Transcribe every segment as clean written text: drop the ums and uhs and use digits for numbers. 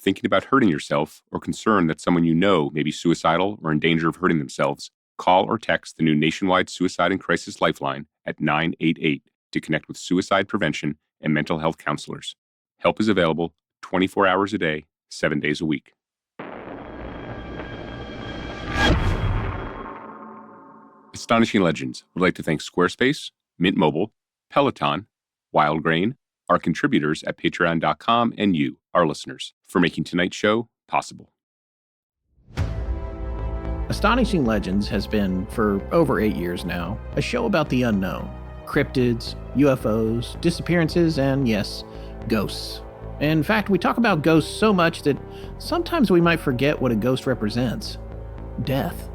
Thinking about hurting yourself or concerned that someone you know may be suicidal or in danger of hurting themselves, call or text the new nationwide suicide and crisis lifeline at 988 to connect with suicide prevention and mental health counselors. Help is available 24 hours a day, 7 days a week. Astonishing Legends would like to thank Squarespace, Mint Mobile, Peloton, Wildgrain, our contributors at patreon.com, and you, our listeners, for making tonight's show possible. Astonishing Legends has been, for over 8 years now, a show about the unknown. Cryptids, UFOs, disappearances, and yes, ghosts. In fact, we talk about ghosts so much that sometimes we might forget what a ghost represents. Death.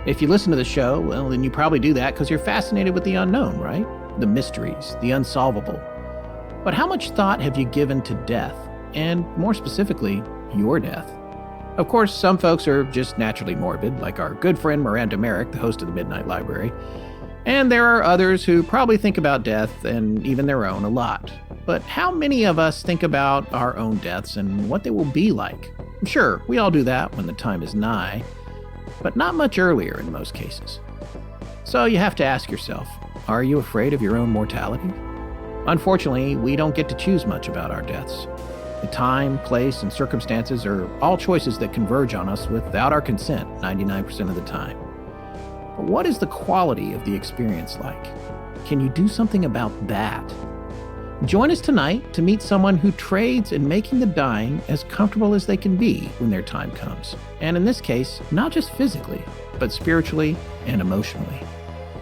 If you listen to the show, well, then you probably do that because you're fascinated with the unknown, right? The mysteries, the unsolvable. But how much thought have you given to death? And more specifically, your death? Of course, some folks are just naturally morbid, like our good friend Miranda Merrick, the host of the Midnight Library. And there are others who probably think about death, and even their own, a lot. But how many of us think about our own deaths and what they will be like? Sure, we all do that when the time is nigh, but not much earlier in most cases. So you have to ask yourself, are you afraid of your own mortality? Unfortunately, we don't get to choose much about our deaths. The time, place, and circumstances are all choices that converge on us without our consent 99% of the time. But what is the quality of the experience like? Can you do something about that? Join us tonight to meet someone who trades in making the dying as comfortable as they can be when their time comes. And in this case, not just physically, but spiritually and emotionally.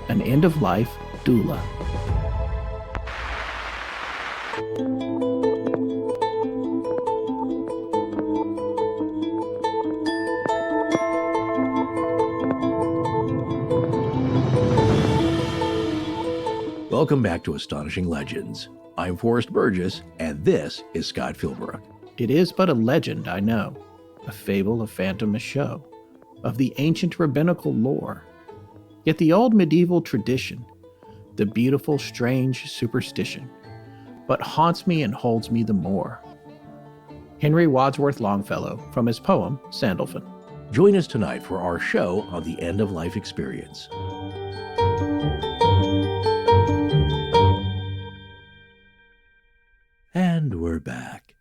An end-of-life doula. Welcome back to Astonishing Legends. I'm Forrest Burgess, and this is Scott Philbrook. It is but a legend, I know, a fable, a phantom, a show, of the ancient rabbinical lore. Yet the old medieval tradition, the beautiful, strange superstition, but haunts me and holds me the more. Henry Wadsworth Longfellow, from his poem, Sandalphon. Join us tonight for our show on the end-of-life experience. And we're back.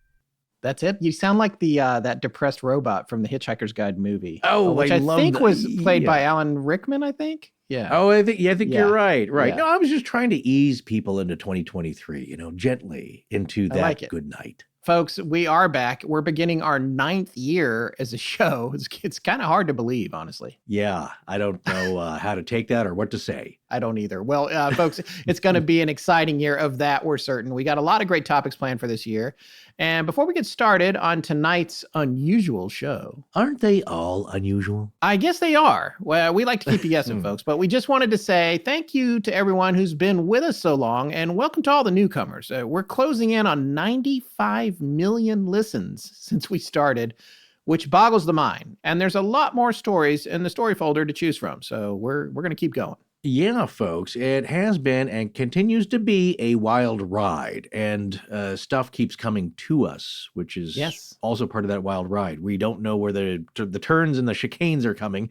That's it? You sound like the that depressed robot from the Hitchhiker's Guide movie. Oh, which I think was played by Alan Rickman, I think. Yeah. Oh, I think you're right. Yeah. No, I was just trying to ease people into 2023, gently into that good night. Folks, we are back. We're beginning our 9th year as a show. It's kind of hard to believe, honestly. Yeah, I don't know how to take that or what to say. I don't either. Well, folks, it's going to be an exciting year of that, we're certain. We got a lot of great topics planned for this year. And before we get started on tonight's unusual show. Aren't they all unusual? I guess they are. Well, we like to keep you guessing, folks, but we just wanted to say thank you to everyone who's been with us so long, and welcome to all the newcomers. We're closing in on 95 million listens since we started, which boggles the mind. And there's a lot more stories in the story folder to choose from, so we're going to keep going. Yeah, folks, it has been and continues to be a wild ride, and stuff keeps coming to us, which is also part of that wild ride. We don't know where the turns and the chicanes are coming,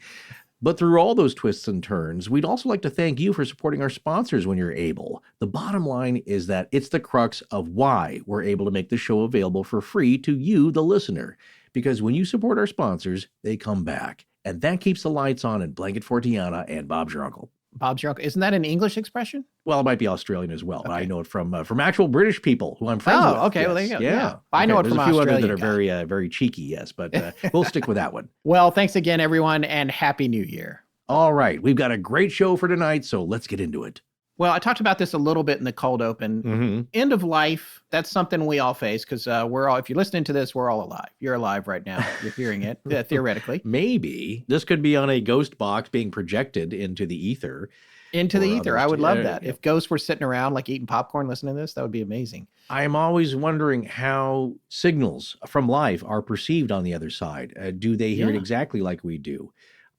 but through all those twists and turns, we'd also like to thank you for supporting our sponsors when you're able. The bottom line is that it's the crux of why we're able to make the show available for free to you, the listener, because when you support our sponsors, they come back, and that keeps the lights on in Blanket Fortiana and Bob's Your Uncle. Bob's Your Uncle. Isn't that an English expression? Well, it might be Australian as well, but I know it from actual British people who I'm friends with. Oh, okay. Yes. Well, there you go. Yeah. I know it There's from a few Australia. others that are very, very cheeky, yes, but we'll stick with that one. Well, thanks again, everyone, and Happy New Year. All right. We've got a great show for tonight, so let's get into it. Well, I talked about this a little bit in the cold open. Mm-hmm. End of life, that's something we all face because we're all, if you're listening to this, we're all alive. You're alive right now. You're hearing it, theoretically. Maybe. This could be on a ghost box being projected into the ether. Into the ether. I would love that. If ghosts were sitting around like eating popcorn listening to this, that would be amazing. I'm always wondering how signals from life are perceived on the other side. Do they hear it exactly like we do?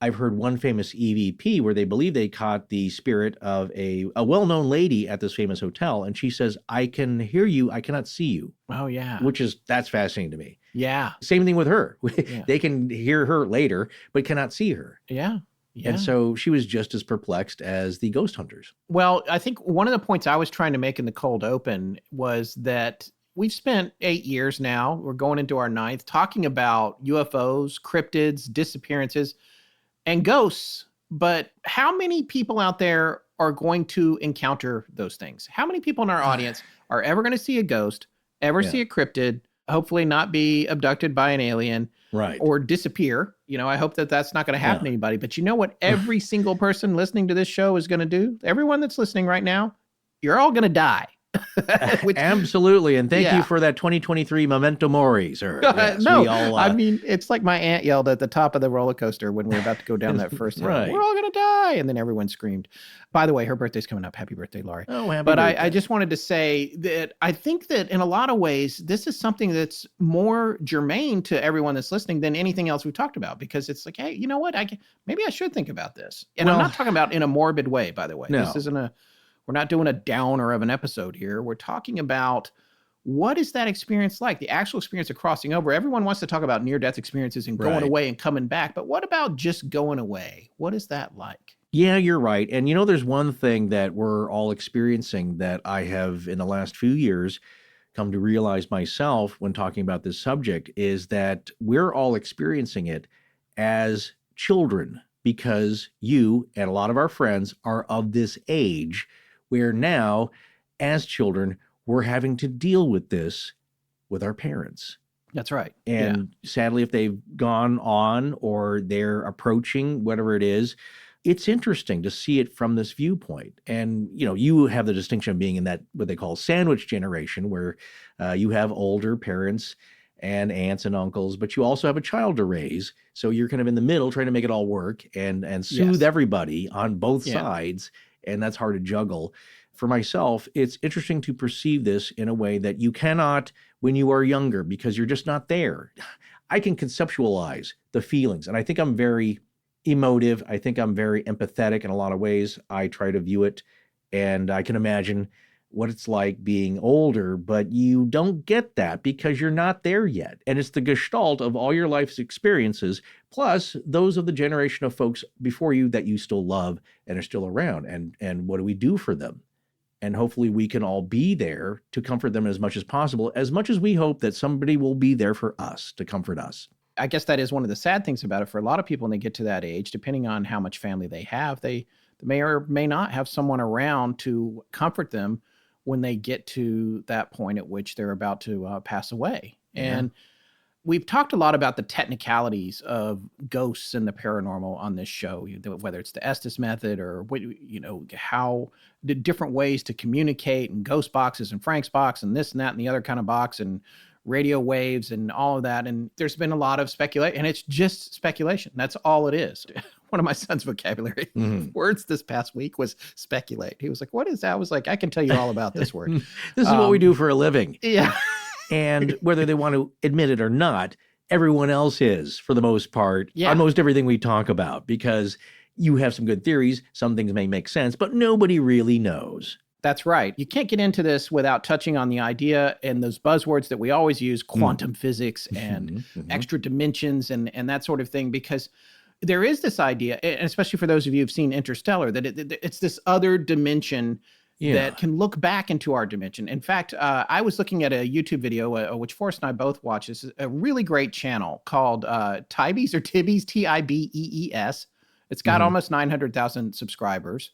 I've heard one famous EVP where they believe they caught the spirit of a well-known lady at this famous hotel. And she says, I can hear you. I cannot see you. Oh, yeah. That's fascinating to me. Yeah. Same thing with her. Yeah. They can hear her later, but cannot see her. Yeah. Yeah. And so she was just as perplexed as the ghost hunters. Well, I think one of the points I was trying to make in the cold open was that we've spent 8 years now, we're going into our 9th, talking about UFOs, cryptids, disappearances, and ghosts. But how many people out there are going to encounter those things? How many people in our audience are ever going to see a ghost, ever see a cryptid, hopefully not be abducted by an alien, right, or disappear? You know, I hope that that's not going to happen to anybody. But you know what every single person listening to this show is going to do? Everyone that's listening right now, you're all going to die. Absolutely. And thank you for that 2023 memento mori, sir. Yes, no, I mean, it's like my aunt yelled at the top of the roller coaster when we were about to go down that first hill. Right. We're all going to die. And then everyone screamed. By the way, her birthday's coming up. Happy birthday, Laurie. Oh, happy But birthday. I just wanted to say that I think that in a lot of ways, this is something that's more germane to everyone that's listening than anything else we've talked about, because it's like, hey, you know what? Maybe I should think about this. And I'm not talking about in a morbid way, by the way. No. This isn't we're not doing a downer of an episode here. We're talking about what is that experience like? The actual experience of crossing over. Everyone wants to talk about near-death experiences and going away and coming back. But what about just going away? What is that like? Yeah, you're right. And you know, there's one thing that we're all experiencing that I have in the last few years come to realize myself when talking about this subject is that we're all experiencing it as children, because you and a lot of our friends are of this age where now, as children, we're having to deal with this with our parents. That's right. And sadly, if they've gone on or they're approaching, whatever it is, it's interesting to see it from this viewpoint. And, you know, you have the distinction of being in that, what they call sandwich generation, where you have older parents and aunts and uncles, but you also have a child to raise. So you're kind of in the middle trying to make it all work and soothe everybody on both sides. And that's hard to juggle. For myself, it's interesting to perceive this in a way that you cannot when you are younger, because you're just not there. I can conceptualize the feelings, and I think I'm very emotive. I think I'm very empathetic in a lot of ways. I try to view it, and I can imagine what it's like being older, but you don't get that because you're not there yet. And it's the gestalt of all your life's experiences, plus those of the generation of folks before you that you still love and are still around. And what do we do for them? And hopefully we can all be there to comfort them as much as we hope that somebody will be there for us to comfort us. I guess that is one of the sad things about it for a lot of people when they get to that age, depending on how much family they have, they may or may not have someone around to comfort them when they get to that point at which they're about to pass away. And we've talked a lot about the technicalities of ghosts and the paranormal on this show, whether it's the Estes method or, you know, how the different ways to communicate, and ghost boxes and Frank's box and this and that and the other kind of box and radio waves and all of that. And there's been a lot of speculation, and it's just speculation. That's all it is. One of my son's vocabulary words this past week was speculate. He was like, what is that? I was like, I can tell you all about this word. This is what we do for a living. Yeah. And whether they want to admit it or not, everyone else is, for the most part, on most everything we talk about, because you have some good theories. Some things may make sense, but nobody really knows. That's right. You can't get into this without touching on the idea and those buzzwords that we always use, quantum physics and extra dimensions and that sort of thing, because there is this idea, and especially for those of you who've seen Interstellar, that it's this other dimension that can look back into our dimension. In fact, I was looking at a YouTube video, which Forrest and I both watch. This is a really great channel called Tibees or Tibbies, Tibees. It's got almost 900,000 subscribers.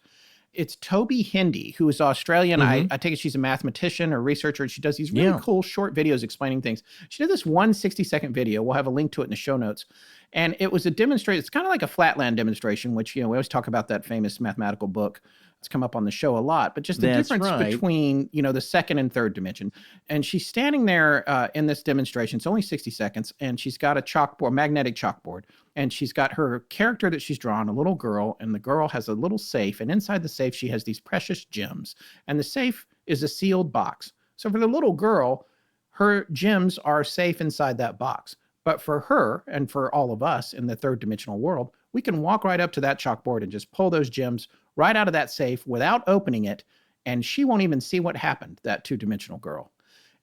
It's Toby Hindi, who is Australian. I take it she's a mathematician or researcher, and she does these really cool short videos explaining things. She did this 1 60-second video. We'll have a link to it in the show notes. And it was a demonstration. It's kind of like a flatland demonstration, which, you know, we always talk about that famous mathematical book. It's come up on the show a lot, but just the difference between, you know, the second and third dimension. And she's standing there in this demonstration. It's only 60 seconds. And she's got a chalkboard, magnetic chalkboard. And she's got her character that she's drawn, a little girl. And the girl has a little safe. And inside the safe, she has these precious gems. And the safe is a sealed box. So for the little girl, her gems are safe inside that box. But for her and for all of us in the third dimensional world, We can walk right up to that chalkboard and just pull those gems right out of that safe without opening it, and she won't even see what happened, that two-dimensional girl.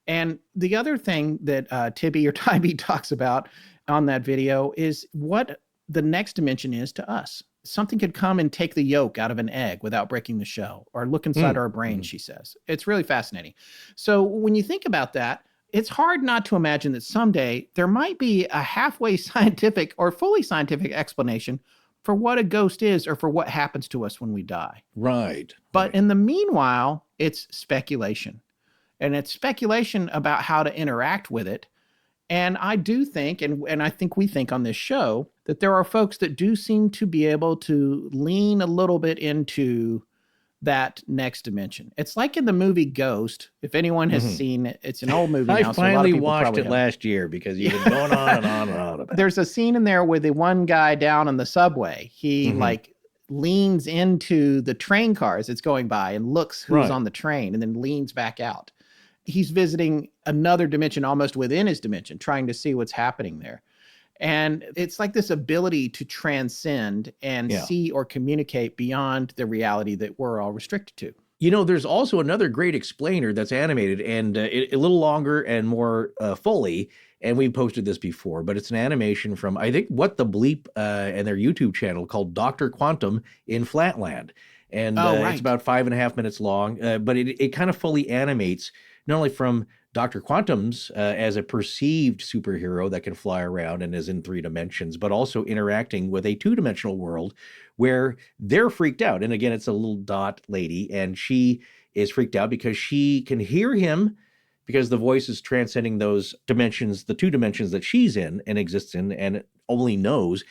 And the other thing that Tibby or Tybee talks about on that video is what the next dimension is to us. Something could come and take the yolk out of an egg without breaking the shell, or look inside our brain, she says. It's really fascinating. So when you think about that, it's hard not to imagine that someday there might be a halfway scientific or fully scientific explanation for what a ghost is or for what happens to us when we die. Right. But in the meanwhile, it's speculation. And it's speculation about how to interact with it. And I do think, and I think we think on this show, that there are folks that do seem to be able to lean a little bit into that next dimension. It's like in the movie Ghost. If anyone has seen it, it's an old movie now. I finally watched it last year because you've been going on and on and on about it. There's a scene in there where the one guy down on the subway, he like leans into the train cars that's going by and looks who's on the train and then leans back out. He's visiting another dimension almost within his dimension, trying to see what's happening there. And it's like this ability to transcend and see or communicate beyond the reality that we're all restricted to. You know, there's also another great explainer that's animated and a little longer and more fully. And we've posted this before, but it's an animation from, I think, What the Bleep and their YouTube channel called Dr. Quantum in Flatland. And it's about 5.5 minutes long, but it kind of fully animates not only from Dr. Quantum's as a perceived superhero that can fly around and is in 3 dimensions, but also interacting with a 2-dimensional world where they're freaked out. And again, it's a little dot lady, and she is freaked out because she can hear him because the voice is transcending those dimensions, the 2 dimensions that she's in and exists in and only knows.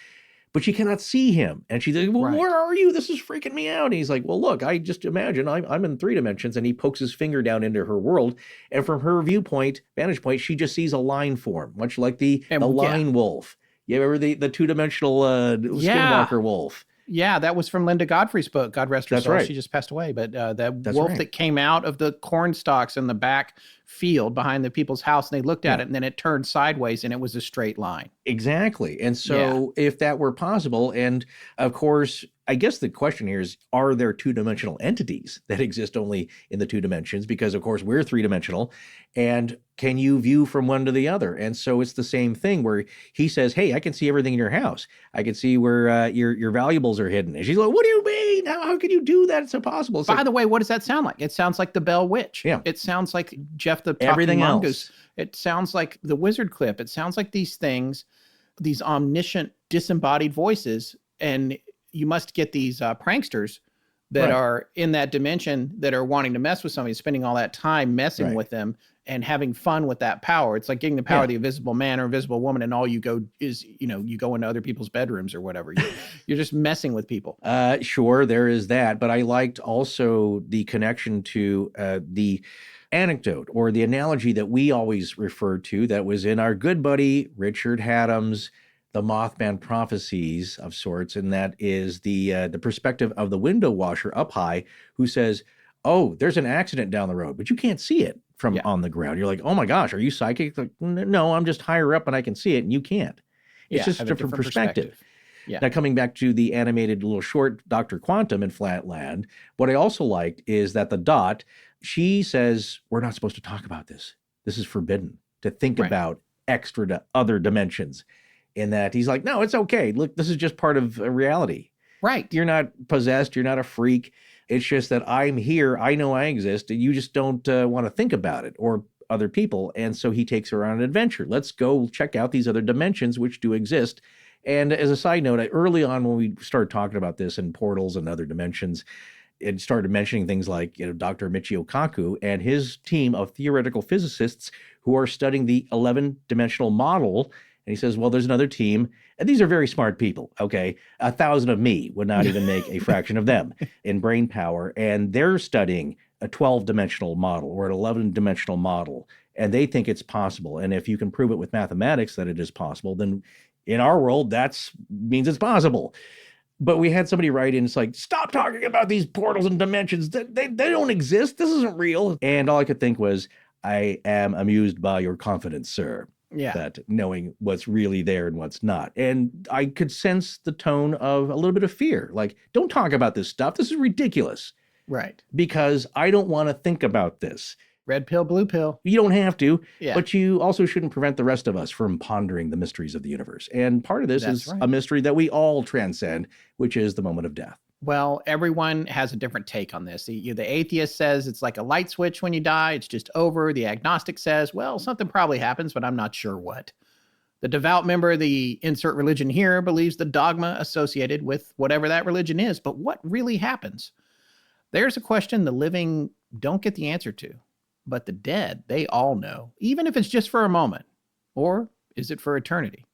But she cannot see him. And she's like, well, where are you? This is freaking me out. And he's like, well, look, I just imagine I'm in 3 dimensions. And he pokes his finger down into her world. And from her vantage point, she just sees a line form, much like the line wolf. You remember the 2-dimensional skinwalker wolf? Yeah, that was from Linda Godfrey's book. God rest her soul. She just passed away. But that wolf that came out of the corn stalks in the back field behind the people's house, and they looked at it, and then it turned sideways, and it was a straight line. Exactly. And so if that were possible, and of course, I guess the question here is, are there 2-dimensional entities that exist only in the 2 dimensions? Because, of course, we're 3-dimensional. And can you view from one to the other? And so it's the same thing where he says, hey, I can see everything in your house. I can see where your valuables are hidden. And she's like, what do you mean? How can you do that? It's impossible. It's By the way, what does that sound like? It sounds like the Bell Witch. Yeah. It sounds like Jeff the Everything Talking else. Mongoose. It sounds like the Wizard Clip. It sounds like these things, these omniscient, disembodied voices. And you must get these pranksters that are in that dimension that are wanting to mess with somebody, spending all that time messing with them and having fun with that power. It's like getting the power of the invisible man or invisible woman, and all you go is, you go into other people's bedrooms or whatever. You're just messing with people. Sure, there is that. But I liked also the connection to the anecdote or the analogy that we always refer to that was in our good buddy Richard Hatem's The Mothman Prophecies of sorts, and that is the perspective of the window washer up high who says, oh, there's an accident down the road, but you can't see it from on the ground. You're like, oh my gosh, are you psychic? Like, no, I'm just higher up and I can see it and you can't. It's just a different perspective. Yeah. Now, coming back to the animated little short Dr. Quantum in Flatland, what I also liked is that the dot, she says, we're not supposed to talk about this. This is forbidden to think about extra to other dimensions. In that he's like, no, it's okay. Look, this is just part of reality. Right. You're not possessed. You're not a freak. It's just that I'm here. I know I exist. And you just don't want to think about it or other people. And so he takes her on an adventure. Let's go check out these other dimensions which do exist. And as a side note, early on when we started talking about this and portals and other dimensions, it started mentioning things like, Dr. Michio Kaku and his team of theoretical physicists who are studying the 11-dimensional model. And he says, well, there's another team, and these are very smart people, okay? 1,000 of me would not even make a fraction of them in brain power, and they're studying a 12-dimensional model or an 11-dimensional model, and they think it's possible. And if you can prove it with mathematics that it is possible, then in our world, that means it's possible. But we had somebody write in, it's like, stop talking about these portals and dimensions. They don't exist. This isn't real. And all I could think was, I am amused by your confidence, sir. Yeah. That knowing what's really there and what's not. And I could sense the tone of a little bit of fear. Like, don't talk about this stuff. This is ridiculous. Right. Because I don't want to think about this. Red pill, blue pill. You don't have to, Yeah. but you also shouldn't prevent the rest of us from pondering the mysteries of the universe. And part of this That's is right. a mystery that we all transcend, which is the moment of death. Well, everyone has a different take on this. The atheist says it's like a light switch when you die. It's just over. The agnostic says, well, something probably happens, but I'm not sure what. The devout member of the insert religion here believes the dogma associated with whatever that religion is. But what really happens? There's a question the living don't get the answer to. But the dead, they all know, even if it's just for a moment. Or is it for eternity?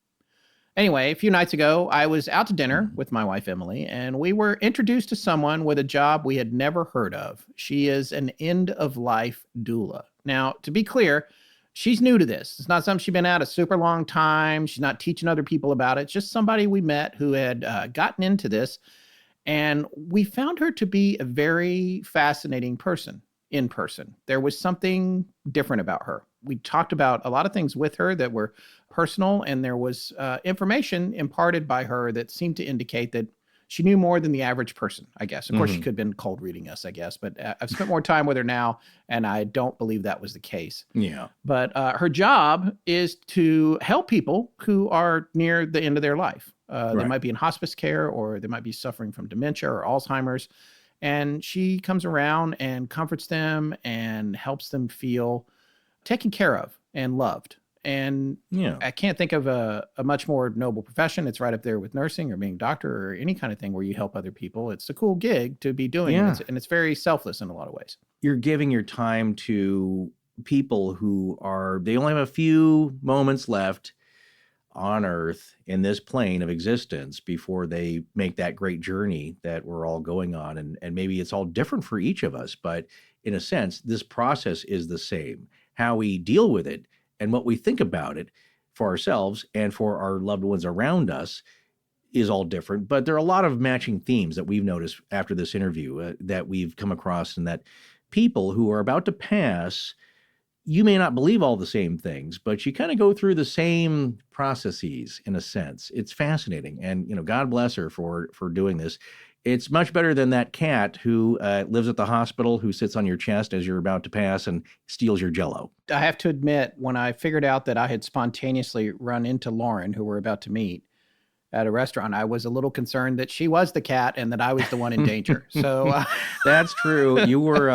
Anyway, a few nights ago, I was out to dinner with my wife, Emily, and we were introduced to someone with a job we had never heard of. She is an end-of-life doula. Now, to be clear, she's new to this. It's not something she's been at a super long time. She's not teaching other people about it. It's just somebody we met who had gotten into this. And we found her to be a very fascinating person. In person. There was something different about her. We talked about a lot of things with her that were personal, and there was information imparted by her that seemed to indicate that she knew more than the average person, I guess. Of course, she could have been cold reading us, I guess, but I've spent more time with her now, and I don't believe that was the case. Yeah. But her job is to help people who are near the end of their life. They might be in hospice care, or they might be suffering from dementia or Alzheimer's. And she comes around and comforts them and helps them feel taken care of and loved. And I can't think of a much more noble profession. It's right up there with nursing or being a doctor or any kind of thing where you help other people. It's a cool gig to be doing. Yeah. And it's very selfless in a lot of ways. You're giving your time to people who they only have a few moments left on Earth in this plane of existence before they make that great journey that we're all going on. And maybe it's all different for each of us, but in a sense, this process is the same. How we deal with it and what we think about it for ourselves and for our loved ones around us is all different. But there are a lot of matching themes that we've noticed after this interview that we've come across, and that people who are about to pass, you may not believe all the same things, but you kind of go through the same processes in a sense. It's fascinating. And, God bless her for doing this. It's much better than that cat who lives at the hospital, who sits on your chest as you're about to pass and steals your Jell-O. I have to admit, when I figured out that I had spontaneously run into Lauren, who we're about to meet at a restaurant, I was a little concerned that she was the cat and that I was the one in danger. So that's true. You were,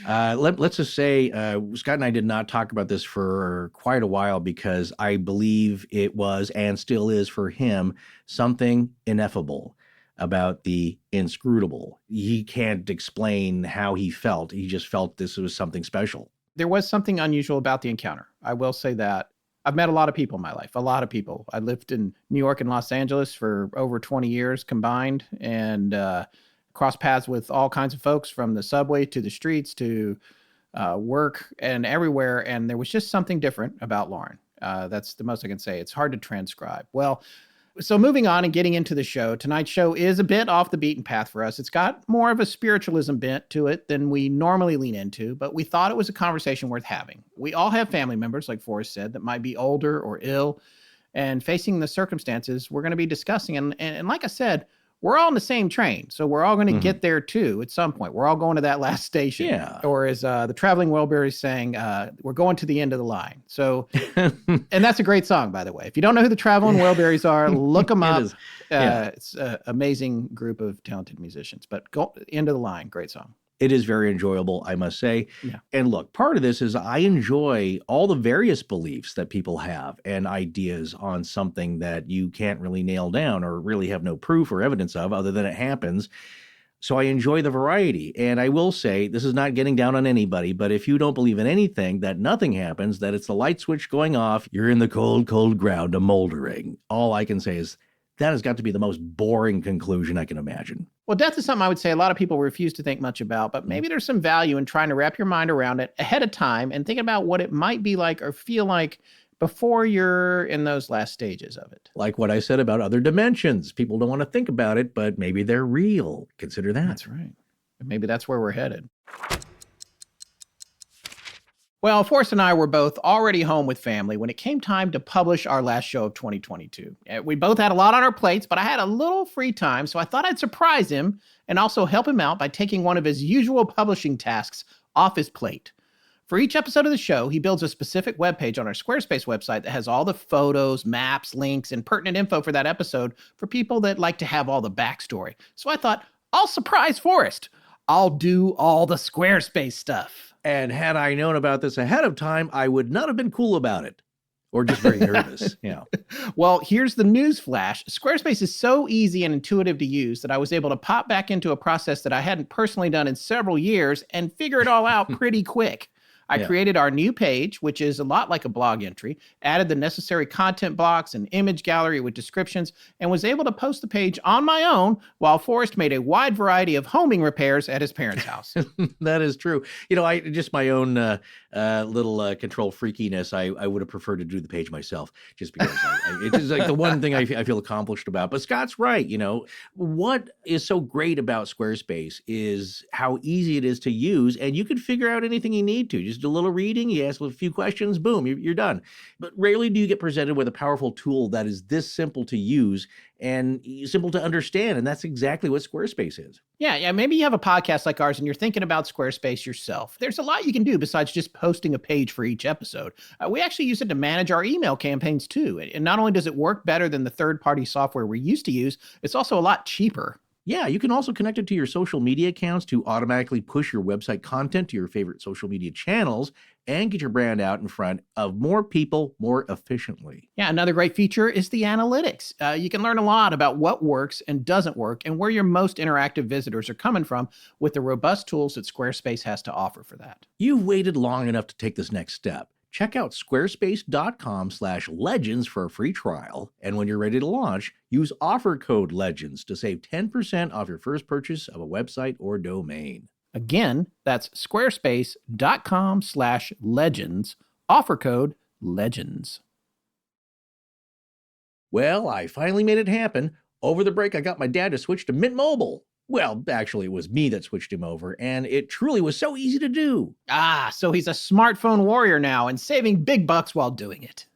let's just say, Scott and I did not talk about this for quite a while because I believe it was and still is for him something ineffable about the inscrutable. He can't explain how he felt. He just felt this was something special. There was something unusual about the encounter. I will say that. I've met a lot of people in my life, a lot of people. I lived in New York and Los Angeles for over 20 years combined, and crossed paths with all kinds of folks from the subway to the streets to work and everywhere. And there was just something different about Lauren. That's the most I can say. It's hard to transcribe. Well, so moving on and getting into the show, tonight's show is a bit off the beaten path for us. It's got more of a spiritualism bent to it than we normally lean into, but we thought it was a conversation worth having. We all have family members, like Forrest said, that might be older or ill, and facing the circumstances we're going to be discussing. And like I said, we're all on the same train, so we're all going to get there too at some point. We're all going to that last station. Yeah. Or as the Traveling Wilburys saying, we're going to the end of the line. So, and that's a great song, by the way. If you don't know who the Traveling Wilburys are, look them up. It's an amazing group of talented musicians. But go end of the line, great song. It is very enjoyable, I must say. Yeah. And look, part of this is I enjoy all the various beliefs that people have and ideas on something that you can't really nail down or really have no proof or evidence of other than it happens. So I enjoy the variety. And I will say, this is not getting down on anybody, but if you don't believe in anything, that nothing happens, that it's the light switch going off, you're in the cold, cold ground of moldering. All I can say is that has got to be the most boring conclusion I can imagine. Well, death is something I would say a lot of people refuse to think much about, but maybe there's some value in trying to wrap your mind around it ahead of time and thinking about what it might be like or feel like before you're in those last stages of it. Like what I said about other dimensions. People don't want to think about it, but maybe they're real. Consider that. That's right. Maybe that's where we're headed. Well, Forrest and I were both already home with family when it came time to publish our last show of 2022. We both had a lot on our plates, but I had a little free time, so I thought I'd surprise him and also help him out by taking one of his usual publishing tasks off his plate. For each episode of the show, he builds a specific webpage on our Squarespace website that has all the photos, maps, links, and pertinent info for that episode for people that like to have all the backstory. So I thought, I'll surprise Forrest. I'll do all the Squarespace stuff. And had I known about this ahead of time, I would not have been cool about it. Or just very nervous. Yeah. Well, here's the news flash. Squarespace is so easy and intuitive to use that I was able to pop back into a process that I hadn't personally done in several years and figure it all out pretty quick. I created our new page, which is a lot like a blog entry, added the necessary content blocks and image gallery with descriptions, and was able to post the page on my own while Forrest made a wide variety of homing repairs at his parents' house. That is true. You know, I just my own little control freakiness. I would have preferred to do the page myself just because it's just like the one thing I feel accomplished about. But Scott's right. You know, what is so great about Squarespace is how easy it is to use, and you can figure out anything you need to. Just do a little reading, you ask a few questions, boom, you're done. But rarely do you get presented with a powerful tool that is this simple to use and simple to understand. And that's exactly what Squarespace is. Yeah. Maybe you have a podcast like ours and you're thinking about Squarespace yourself. There's a lot you can do besides just posting a page for each episode. We actually use it to manage our email campaigns too. And not only does it work better than the third-party software we used to use, it's also a lot cheaper. Yeah, you can also connect it to your social media accounts to automatically push your website content to your favorite social media channels and get your brand out in front of more people more efficiently. Yeah, another great feature is the analytics. You can learn a lot about what works and doesn't work and where your most interactive visitors are coming from with the robust tools that Squarespace has to offer for that. You've waited long enough to take this next step. Check out squarespace.com/legends for a free trial. And when you're ready to launch, use offer code LEGENDS to save 10% off your first purchase of a website or domain. Again, that's squarespace.com/legends, offer code LEGENDS. Well, I finally made it happen. Over the break, I got my dad to switch to Mint Mobile. Well, actually, it was me that switched him over, and it truly was so easy to do. So he's a smartphone warrior now and saving big bucks while doing it.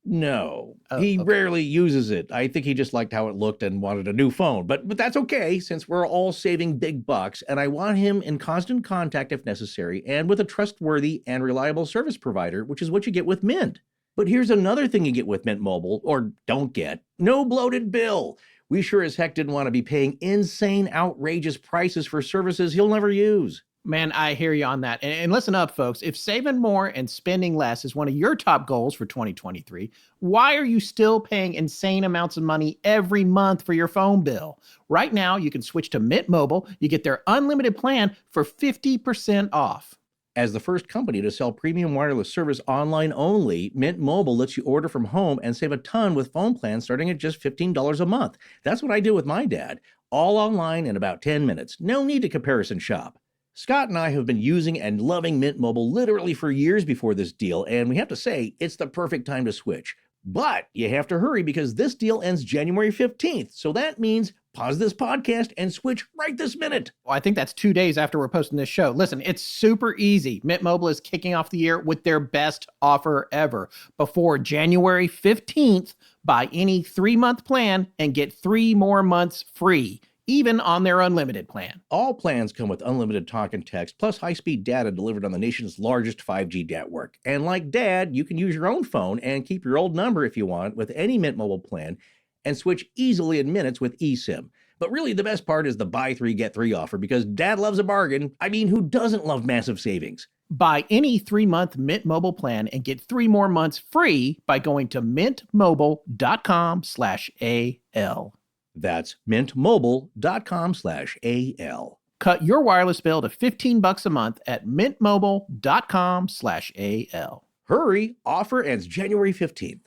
No. He rarely uses it. I think he just liked how it looked and wanted a new phone. But that's okay, since we're all saving big bucks, and I want him in constant contact if necessary, and with a trustworthy and reliable service provider, which is what you get with Mint. But here's another thing you get with Mint Mobile, or don't get. No bloated bill. We sure as heck didn't want to be paying insane, outrageous prices for services he'll never use. Man, I hear you on that. And listen up, folks. If saving more and spending less is one of your top goals for 2023, why are you still paying insane amounts of money every month for your phone bill? Right now, you can switch to Mint Mobile. You get their unlimited plan for 50% off. As the first company to sell premium wireless service online only, Mint Mobile lets you order from home and save a ton with phone plans starting at just $15 a month. That's what I did with my dad. All online in about 10 minutes. No need to comparison shop. Scott and I have been using and loving Mint Mobile literally for years before this deal, and we have to say, it's the perfect time to switch. But you have to hurry because this deal ends January 15th, so that means pause this podcast and switch right this minute. Well, I think that's 2 days after we're posting this show. Listen, it's super easy. Mint Mobile is kicking off the year with their best offer ever. Before January 15th, buy any 3-month plan and get 3 more months free, even on their unlimited plan. All plans come with unlimited talk and text, plus high-speed data delivered on the nation's largest 5G network. And like Dad, you can use your own phone and keep your old number if you want with any Mint Mobile plan and switch easily in minutes with eSIM. But really, the best part is the buy 3, get 3 offer because Dad loves a bargain. I mean, who doesn't love massive savings? Buy any 3-month Mint Mobile plan and get 3 more months free by going to mintmobile.com/AL. That's mintmobile.com/AL. Cut your wireless bill to $15 a month at mintmobile.com/AL. Hurry, offer ends January 15th.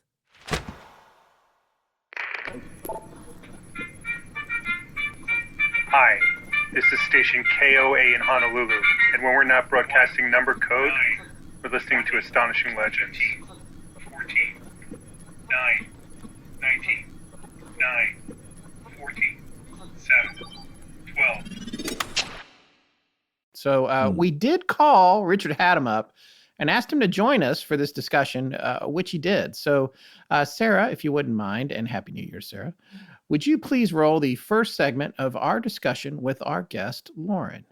Hi, this is station KOA in Honolulu, and when we're not broadcasting number code, we're listening to Astonishing Legends. 14, 9, 19, 9, 14, 7, 12. So we did call Richard Hatem up and asked him to join us for this discussion, which he did. So Sarah, if you wouldn't mind, and Happy New Year, Sarah, would you please roll the first segment of our discussion with our guest, Lauren?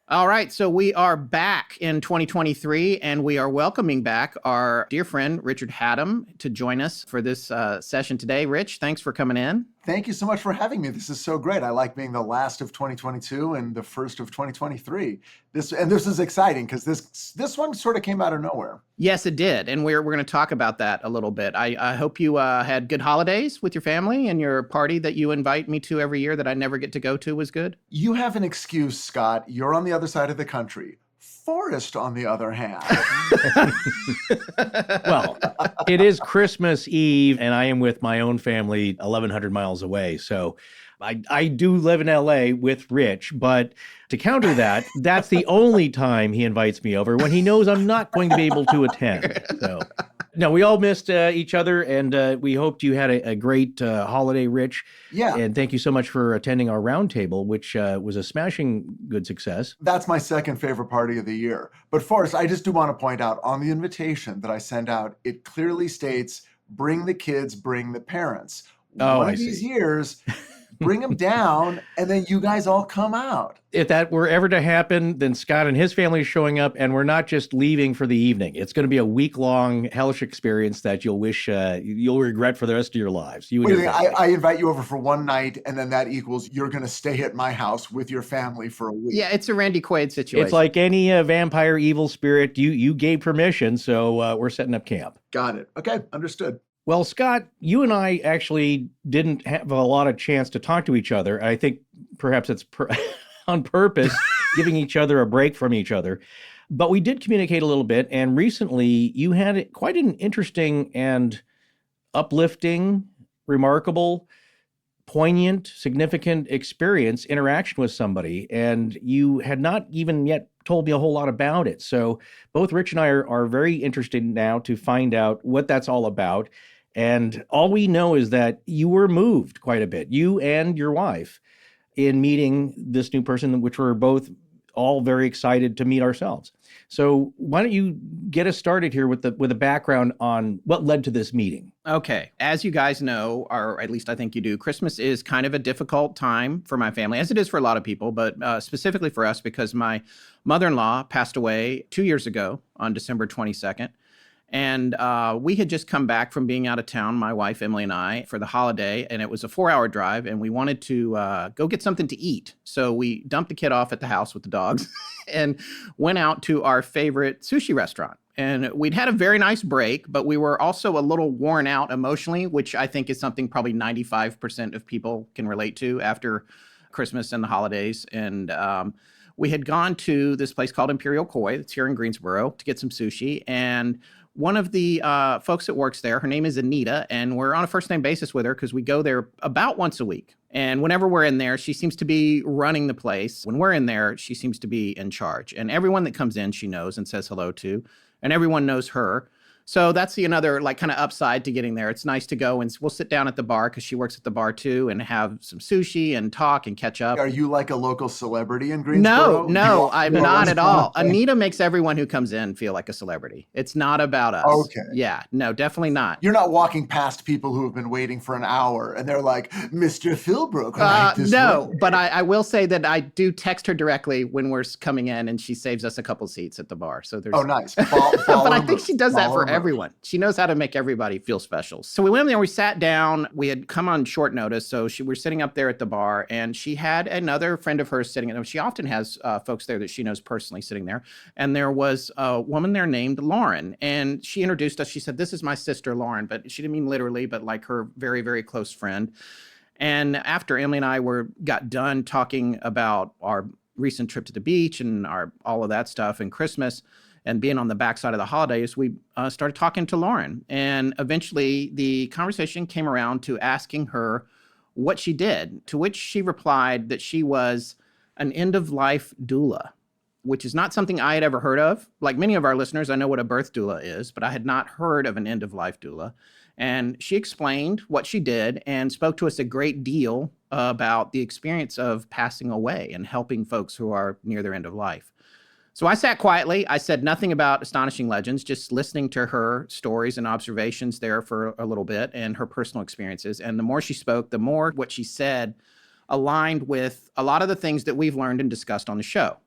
All right, so we are back in 2023, and we are welcoming back our dear friend, Richard Hatem, to join us for this session today. Rich, thanks for coming in. Thank you so much for having me. This is so great. I like being the last of 2022 and the first of 2023. This is exciting because this one sort of came out of nowhere. Yes, it did, and we're going to talk about that a little bit. I hope you had good holidays with your family, and your party that you invite me to every year that I never get to go to was good. You have an excuse, Scott. You're on the other side of the country. Forrest, on the other hand. Well, it is Christmas Eve, and I am with my own family 1,100 miles away. So I do live in LA with Rich, but to counter that, that's the only time he invites me over when he knows I'm not going to be able to attend. So, no, we all missed each other, and we hoped you had a great holiday, Rich. Yeah. And thank you so much for attending our roundtable, which was a smashing good success. That's my second favorite party of the year. But Forrest, I just do want to point out on the invitation that I send out, it clearly states, bring the kids, bring the parents. Oh, One I of these see. years, bring them down, and then you guys all come out. If that were ever to happen, then Scott and his family is showing up, and we're not just leaving for the evening. It's going to be a week-long hellish experience that you'll wish you'll regret for the rest of your lives. You and your family. I invite you over for one night, and then that equals you're going to stay at my house with your family for a week. Yeah, it's a Randy Quaid situation. It's like any vampire evil spirit. You gave permission, so we're setting up camp. Got it. Okay, understood. Well, Scott, you and I actually didn't have a lot of chance to talk to each other. I think perhaps it's on purpose, giving each other a break from each other. But we did communicate a little bit. And recently, you had quite an interesting and uplifting, remarkable, poignant, significant interaction with somebody. And you had not even yet told me a whole lot about it. So both Rich and I are very interested now to find out what that's all about. And all we know is that you were moved quite a bit, you and your wife, in meeting this new person, which we're both all very excited to meet ourselves. So why don't you get us started here with a background on what led to this meeting? Okay. As you guys know, or at least I think you do, Christmas is kind of a difficult time for my family, as it is for a lot of people, but specifically for us because my mother-in-law passed away 2 years ago on December 22nd. And we had just come back from being out of town, my wife, Emily, and I, for the holiday. And it was a 4-hour drive, and we wanted to go get something to eat. So we dumped the kid off at the house with the dogs and went out to our favorite sushi restaurant. And we'd had a very nice break, but we were also a little worn out emotionally, which I think is something probably 95% of people can relate to after Christmas and the holidays. And we had gone to this place called Imperial Koi. It's here in Greensboro to get some sushi. And one of the folks that works there, her name is Anita, and we're on a first-name basis with her because we go there about once a week. And whenever we're in there, she seems to be running the place. When we're in there, she seems to be in charge. And everyone that comes in, she knows and says hello to, and everyone knows her. So that's another like kind of upside to getting there. It's nice to go and we'll sit down at the bar because she works at the bar too and have some sushi and talk and catch up. Are you like a local celebrity in Greensboro? No, I'm not at all. Anita makes everyone who comes in feel like a celebrity. It's not about us. Okay. Yeah, no, definitely not. You're not walking past people who have been waiting for an hour and they're like, Mr. Philbrook, right this no, way. but I will say that I do text her directly when we're coming in and she saves us a couple seats at the bar. So there's. Oh, nice. But I think she does that for everyone. She knows how to make everybody feel special. So we went in there, we sat down, we had come on short notice. So we're sitting up there at the bar and she had another friend of hers sitting there. She often has folks there that she knows personally sitting there. And there was a woman there named Lauren. And she introduced us. She said, this is my sister, Lauren. But she didn't mean literally, but like her very, very close friend. And after Emily and I got done talking about our recent trip to the beach and all of that stuff and Christmas, and being on the backside of the holidays, we started talking to Lauren. And eventually the conversation came around to asking her what she did, to which she replied that she was an end-of-life doula. which is not something I had ever heard of. Like many of our listeners, I know what a birth doula is, but I had not heard of an end-of-life doula. And she explained what she did and spoke to us a great deal about the experience of passing away and helping folks who are near their end of life. So I sat quietly. I said nothing about Astonishing Legends, just listening to her stories and observations there for a little bit and her personal experiences. And the more she spoke, the more what she said aligned with a lot of the things that we've learned and discussed on the show.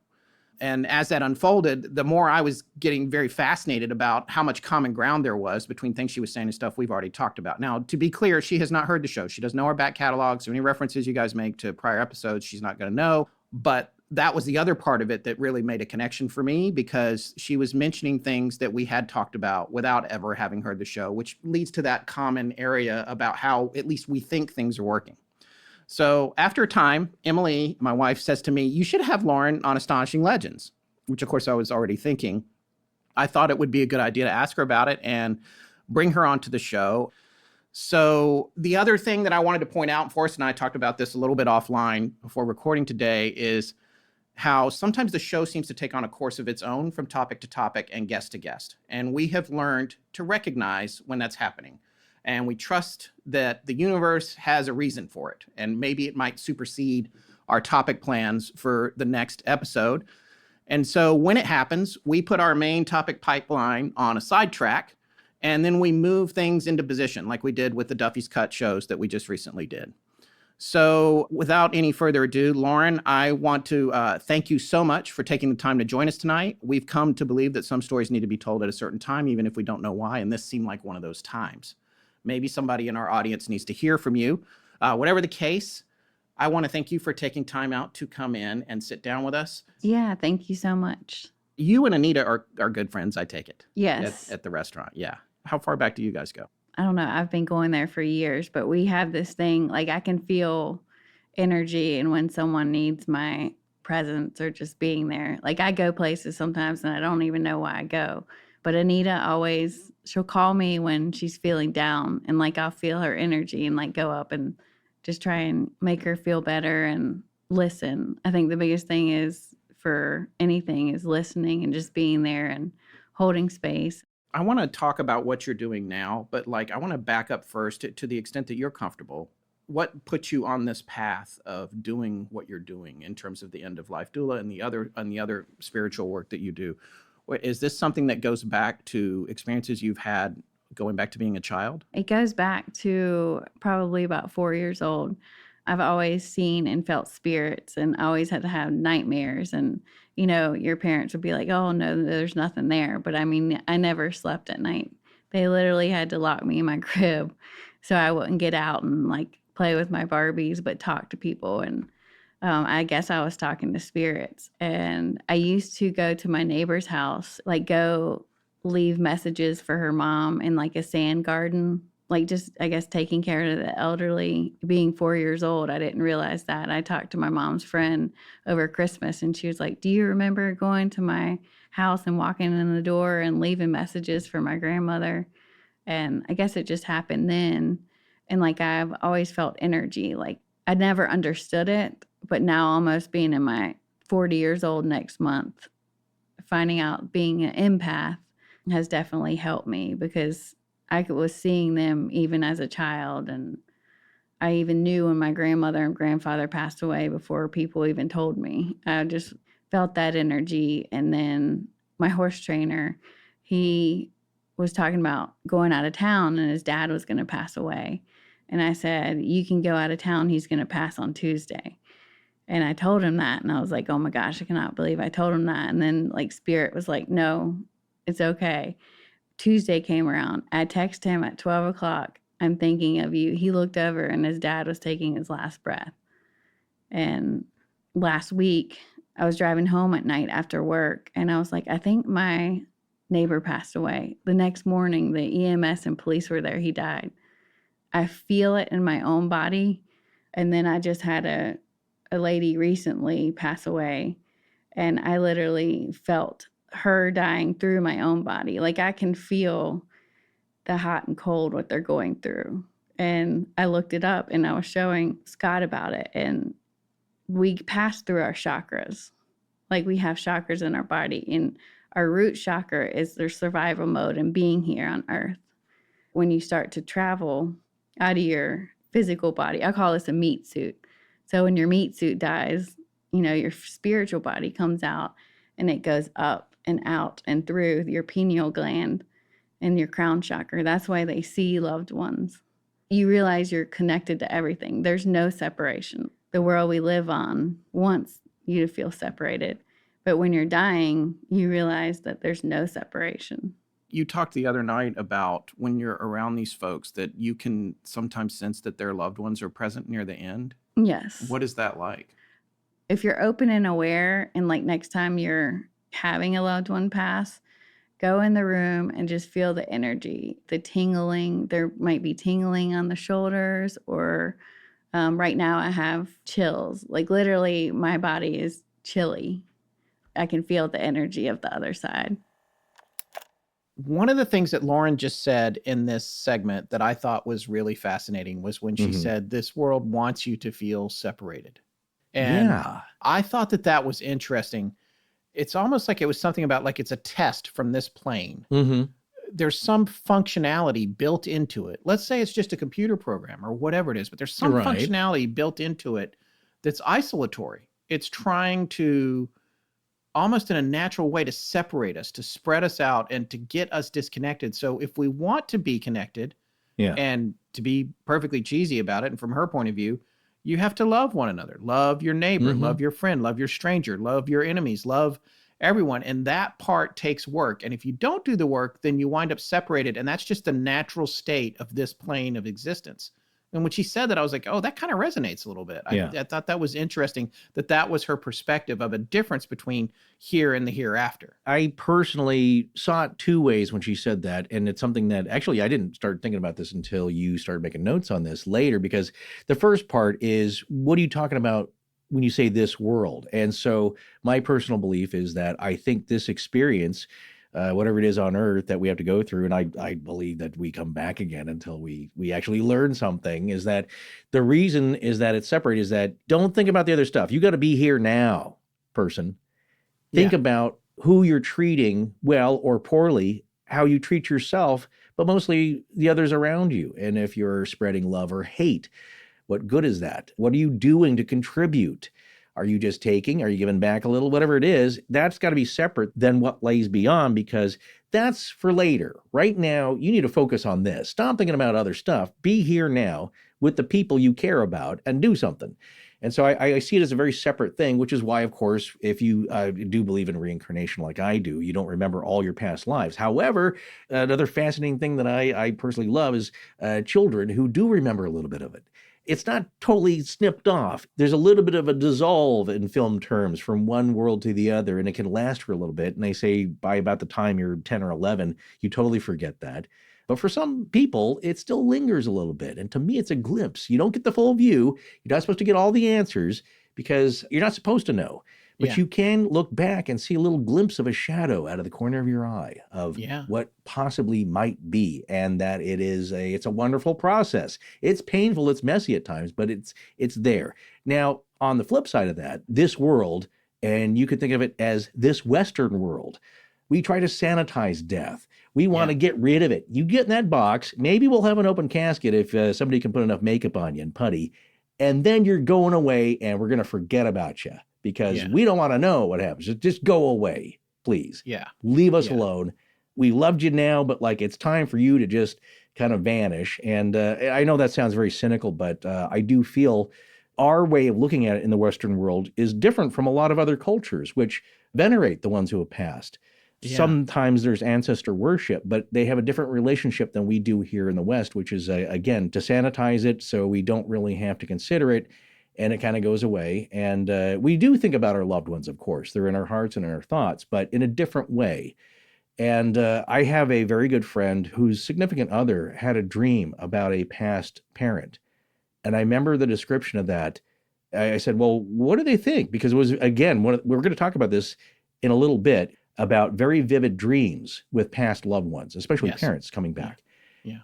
And as that unfolded, the more I was getting very fascinated about how much common ground there was between things she was saying and stuff we've already talked about. Now, to be clear, she has not heard the show. She doesn't know our back catalog. So any references you guys make to prior episodes, she's not going to know. But that was the other part of it that really made a connection for me, because she was mentioning things that we had talked about without ever having heard the show, which leads to that common area about how at least we think things are working. So after a time, Emily, my wife, says to me, you should have Lauren on Astonishing Legends, which of course I was already thinking. I thought it would be a good idea to ask her about it and bring her onto the show. So the other thing that I wanted to point out, and Forrest and I talked about this a little bit offline before recording today, is how sometimes the show seems to take on a course of its own from topic to topic and guest to guest. And we have learned to recognize when that's happening. And we trust that the universe has a reason for it. And maybe it might supersede our topic plans for the next episode. And so when it happens, we put our main topic pipeline on a sidetrack, and then we move things into position like we did with the Duffy's Cut shows that we just recently did. So without any further ado, Lauren, I want to thank you so much for taking the time to join us tonight. We've come to believe that some stories need to be told at a certain time, even if we don't know why. And this seemed like one of those times. Maybe somebody in our audience needs to hear from you. Whatever the case, I want to thank you for taking time out to come in and sit down with us. Yeah, thank you so much. You and Anita are good friends, I take it. Yes. At the restaurant, yeah. How far back do you guys go? I don't know. I've been going there for years, but we have this thing, like I can feel energy, and when someone needs my presence or just being there, like I go places sometimes and I don't even know why I go. But Anita always, she'll call me when she's feeling down, and like I'll feel her energy and like go up and just try and make her feel better and listen. I think the biggest thing is for anything is listening and just being there and holding space. I want to talk about what you're doing now, but like I want to back up first to the extent that you're comfortable. What put you on this path of doing what you're doing in terms of the end of life doula and the other spiritual work that you do? Is this something that goes back to experiences you've had going back to being a child? It goes back to probably about 4 years old. I've always seen and felt spirits, and I always had to have nightmares. And, you know, your parents would be like, oh, no, there's nothing there. But I mean, I never slept at night. They literally had to lock me in my crib so I wouldn't get out and like play with my Barbies, but talk to people. And I guess I was talking to spirits. And I used to go to my neighbor's house, like go leave messages for her mom in like a sand garden, like just, I guess, taking care of the elderly. Being 4 years old, I didn't realize that. I talked to my mom's friend over Christmas, and she was like, do you remember going to my house and walking in the door and leaving messages for my grandmother? And I guess it just happened then. And like I've always felt energy. Like I never understood it, but now almost being in my 40 years old next month, finding out being an empath has definitely helped me, because I was seeing them even as a child. And I even knew when my grandmother and grandfather passed away before people even told me. I just felt that energy. And then my horse trainer, he was talking about going out of town, and his dad was going to pass away. And I said, you can go out of town. He's going to pass on Tuesday. And I told him that. And I was like, oh my gosh, I cannot believe I told him that. And then like spirit was like, no, it's okay. Tuesday came around. I texted him at 12 o'clock. I'm thinking of you. He looked over, and his dad was taking his last breath. And last week I was driving home at night after work, and I was like, I think my neighbor passed away. The next morning, the EMS and police were there. He died. I feel it in my own body. And then I just had a lady recently pass away, and I literally felt her dying through my own body. Like I can feel the hot and cold, what they're going through. And I looked it up, and I was showing Scott about it, and we passed through our chakras. Like we have chakras in our body, and our root chakra is their survival mode and being here on earth. When you start to travel out of your physical body, I call this a meat suit. So when your meat suit dies, your spiritual body comes out and it goes up and out and through your pineal gland and your crown chakra. That's why they see loved ones. You realize you're connected to everything. There's no separation. The world we live on wants you to feel separated. But when you're dying, you realize that there's no separation. You talked the other night about when you're around these folks that you can sometimes sense that their loved ones are present near the end. Yes. What is that like? If you're open and aware, and like next time you're having a loved one pass, go in the room and just feel the energy, the tingling. There might be tingling on the shoulders, or right now I have chills. Like literally my body is chilly. I can feel the energy of the other side. One of the things that Lauren just said in this segment that I thought was really fascinating was when she said, this world wants you to feel separated. And I thought that was interesting. It's almost like it was something about like it's a test from this plane. There's some functionality built into it. Let's say it's just a computer program or whatever it is, but there's some functionality built into it that's isolatory. It's trying to almost in a natural way to separate us, to spread us out, and to get us disconnected. So if we want to be connected, and to be perfectly cheesy about it, and from her point of view, you have to love one another. Love your neighbor, love your friend, love your stranger, love your enemies, love everyone. And that part takes work. And if you don't do the work, then you wind up separated. And that's just the natural state of this plane of existence. And when she said that, I was like, oh, that kind of resonates a little bit. I thought that was interesting, that was her perspective of a difference between here and the hereafter. I personally saw it two ways when she said that. And it's something that actually I didn't start thinking about this until you started making notes on this later, because the first part is, what are you talking about when you say this world? And so my personal belief is that I think this experience, whatever it is on earth that we have to go through, and I believe that we come back again until we actually learn something, is that the reason is that it's separated is that don't think about the other stuff. You got to be here now, person. Think about who you're treating well or poorly, how you treat yourself, but mostly the others around you. And if you're spreading love or hate, what good is that? What are you doing to contribute? Are you just taking? Are you giving back a little? Whatever it is, that's got to be separate than what lays beyond, because that's for later. Right now, you need to focus on this. Stop thinking about other stuff. Be here now with the people you care about and do something. And so I see it as a very separate thing, which is why, of course, if you do believe in reincarnation like I do, you don't remember all your past lives. However, another fascinating thing that I personally love is children who do remember a little bit of it. It's not totally snipped off. There's a little bit of a dissolve in film terms from one world to the other, and it can last for a little bit. And they say by about the time you're 10 or 11, you totally forget that. But for some people, it still lingers a little bit. And to me, it's a glimpse. You don't get the full view. You're not supposed to get all the answers because you're not supposed to know. But you can look back and see a little glimpse of a shadow out of the corner of your eye of what possibly might be, and that it's a wonderful process. It's painful, it's messy at times, but it's there. Now, on the flip side of that, this world, and you could think of it as this Western world, we try to sanitize death. We want to get rid of it. You get in that box, maybe we'll have an open casket if somebody can put enough makeup on you and putty, and then you're going away and we're going to forget about you. Because we don't want to know what happens. Just go away, please. Leave us alone. We loved you now, but like it's time for you to just kind of vanish. And I know that sounds very cynical, but I do feel our way of looking at it in the Western world is different from a lot of other cultures, which venerate the ones who have passed. Sometimes there's ancestor worship, but they have a different relationship than we do here in the West, which is, again, to sanitize it so we don't really have to consider it. And it kind of goes away. And we do think about our loved ones, of course. They're in our hearts and in our thoughts, but in a different way. And I have a very good friend whose significant other had a dream about a past parent. And I remember the description of that. I said, well, what do they think? Because it was, again, we're going to talk about this in a little bit, about very vivid dreams with past loved ones, especially parents coming back.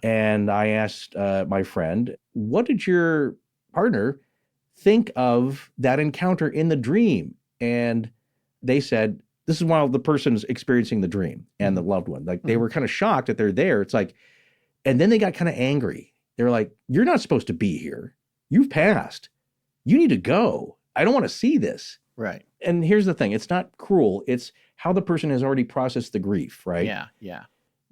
And I asked my friend, what did your partner think of that encounter in the dream? And they said, this is while the person's experiencing the dream and the loved one. Like they were kind of shocked that they're there. It's like, and then they got kind of angry. They were like, you're not supposed to be here. You've passed. You need to go. I don't want to see this. Right. And here's the thing. It's not cruel. It's how the person has already processed the grief, right? Yeah.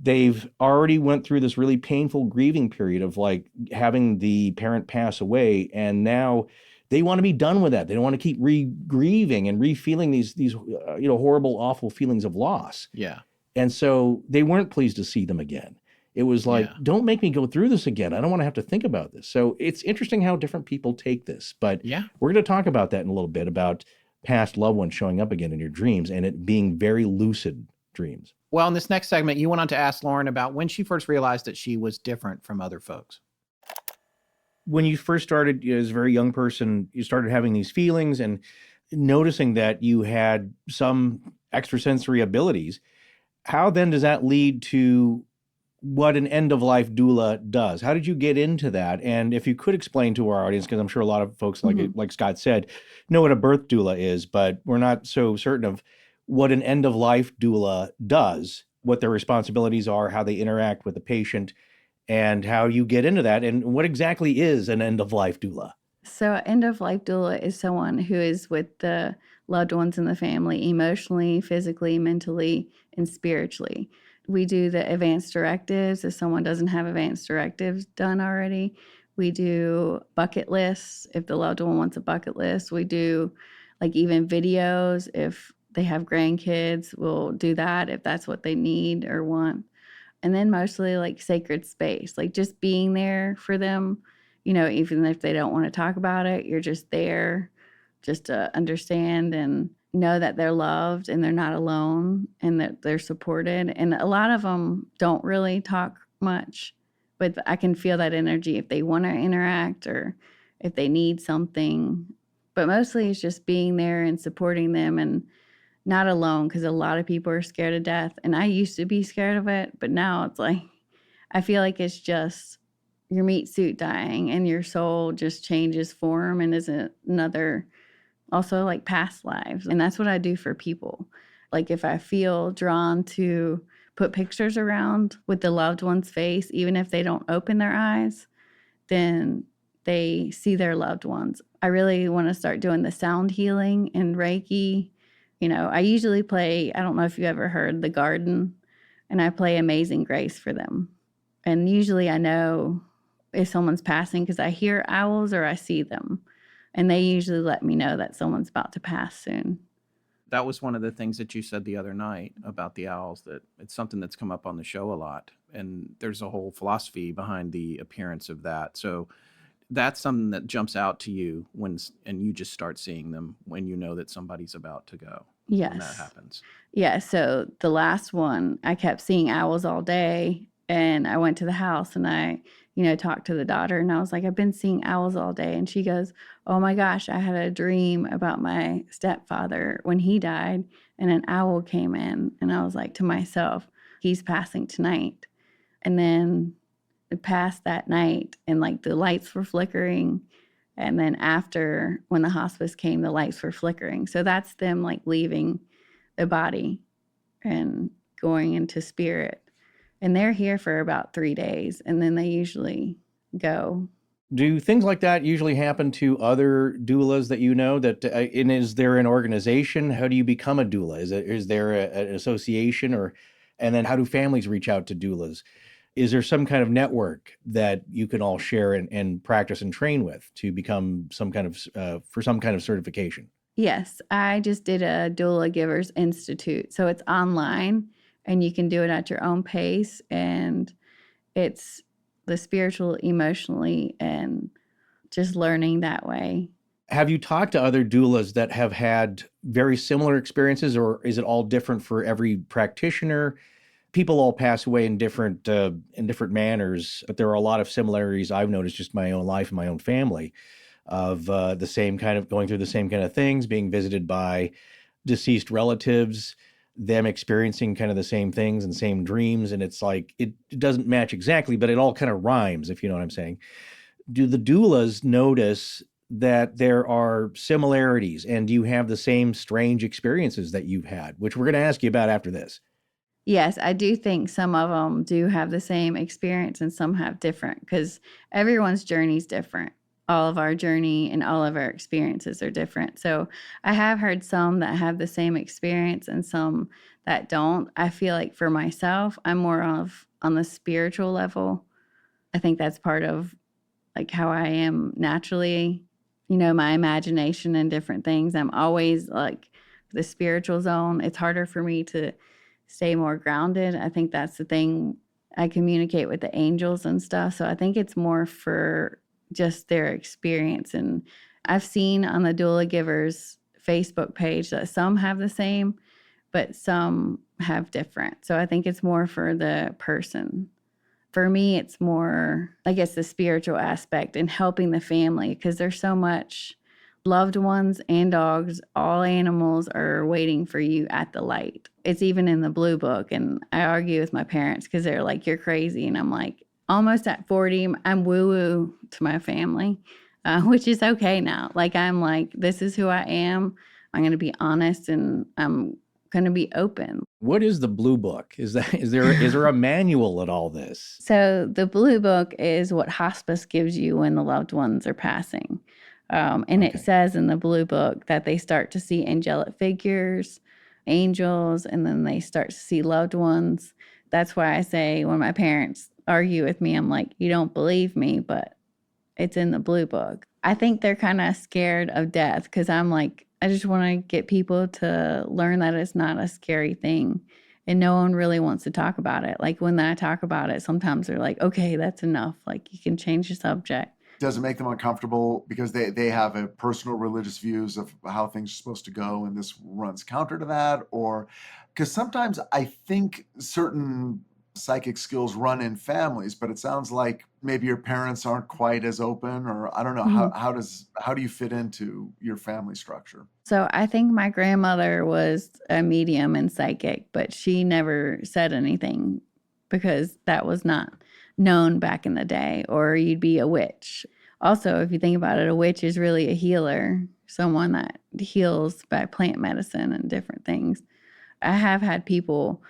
They've already went through this really painful grieving period of like having the parent pass away. And now they want to be done with that. They don't want to keep grieving and re-feeling these horrible, awful feelings of loss. Yeah. And so they weren't pleased to see them again. It was like, don't make me go through this again. I don't want to have to think about this. So it's interesting how different people take this. But we're going to talk about that in a little bit, about past loved ones showing up again in your dreams and it being very lucid dreams. Well, in this next segment, you went on to ask Lauren about when she first realized that she was different from other folks. When you first started as a very young person, you started having these feelings and noticing that you had some extrasensory abilities. How then does that lead to what an end-of-life doula does? How did you get into that? And if you could explain to our audience, because I'm sure a lot of folks, like Scott said, know what a birth doula is, but we're not so certain of what an end-of-life doula does, what their responsibilities are, how they interact with the patient, and how you get into that, and what exactly is an end-of-life doula? So an end-of-life doula is someone who is with the loved ones in the family emotionally, physically, mentally, and spiritually. We do the advanced directives if someone doesn't have advanced directives done already. We do bucket lists if the loved one wants a bucket list. We do like even videos if they have grandkids. We'll do that if that's what they need or want. And then mostly like sacred space, like just being there for them, even if they don't want to talk about it, you're just there just to understand and know that they're loved and they're not alone and that they're supported. And a lot of them don't really talk much, but I can feel that energy if they want to interact or if they need something. But mostly it's just being there and supporting them and not alone, because a lot of people are scared of death. And I used to be scared of it, but now it's like, I feel like it's just your meat suit dying and your soul just changes form and is another, also like past lives. And that's what I do for people. Like if I feel drawn to put pictures around with the loved one's face, even if they don't open their eyes, then they see their loved ones. I really want to start doing the sound healing and Reiki. I usually play, I don't know if you ever heard The Garden, and I play Amazing Grace for them. And usually I know if someone's passing because I hear owls or I see them. And they usually let me know that someone's about to pass soon. That was one of the things that you said the other night about the owls, that it's something that's come up on the show a lot. And there's a whole philosophy behind the appearance of that. So that's something that jumps out to you and you just start seeing them when you know that somebody's about to go. Yes. When that happens. Yeah. So the last one, I kept seeing owls all day, and I went to the house and I, talked to the daughter, and I was like, I've been seeing owls all day. And she goes, oh my gosh, I had a dream about my stepfather when he died, and an owl came in. And I was like to myself, he's passing tonight. And then it passed that night, and like the lights were flickering. And then after, when the hospice came, the lights were flickering. So that's them like leaving the body and going into spirit. And they're here for about 3 days, and then they usually go. Do things like that usually happen to other doulas that you know? And is there an organization? How do you become a doula? Is there an association, and then how do families reach out to doulas? Is there some kind of network that you can all share and practice and train with to become for some kind of certification? Yes, I just did a Doula Givers Institute. So it's online and you can do it at your own pace. And it's the spiritual, emotionally, and just learning that way. Have you talked to other doulas that have had very similar experiences, or is it all different for every practitioner? People all pass away in different manners, but there are a lot of similarities I've noticed just in my own life and my own family of the same kind of going through the same kind of things, being visited by deceased relatives, them experiencing kind of the same things and same dreams. And it's like, it doesn't match exactly, but it all kind of rhymes, if you know what I'm saying. Do the doulas notice that there are similarities, and do you have the same strange experiences that you've had, which we're going to ask you about after this? Yes, I do think some of them do have the same experience and some have different, because everyone's journey is different. All of our journey and all of our experiences are different. So I have heard some that have the same experience and some that don't. I feel like for myself, I'm more of on the spiritual level. I think that's part of like how I am naturally, my imagination and different things. I'm always like the spiritual zone. It's harder for me to stay more grounded. I think that's the thing. I communicate with the angels and stuff. So I think it's more for just their experience. And I've seen on the Doula Givers Facebook page that some have the same, but some have different. So I think it's more for the person. For me, it's more, I guess, the spiritual aspect and helping the family, because there's so much loved ones and dogs, all animals are waiting for you at the light. It's even in the blue book. And I argue with my parents because they're like, you're crazy. And I'm like, almost at 40, I'm woo-woo to my family, which is okay now. Like, I'm like, this is who I am. I'm going to be honest and I'm going to be open. What is the blue book? Is there a manual at all this? So the blue book is what hospice gives you when the loved ones are passing. And It says in the blue book that they start to see angelic figures, angels, and then they start to see loved ones. That's why I say when my parents argue with me, I'm like, you don't believe me, but it's in the blue book. I think they're kind of scared of death because I'm like, I just want to get people to learn that it's not a scary thing. And no one really wants to talk about it. Like when I talk about it, sometimes they're like, okay, that's enough. Like you can change the subject. Does it make them uncomfortable because they have a personal religious views of how things are supposed to go and this runs counter to that? Or because sometimes I think certain psychic skills run in families, but it sounds like maybe your parents aren't quite as open, or I don't know. How do you fit into your family structure? So I think my grandmother was a medium and psychic, but she never said anything because that was not known back in the day, or you'd be a witch. Also, if you think about it, a witch is really a healer, someone that heals by plant medicine and different things. I have had people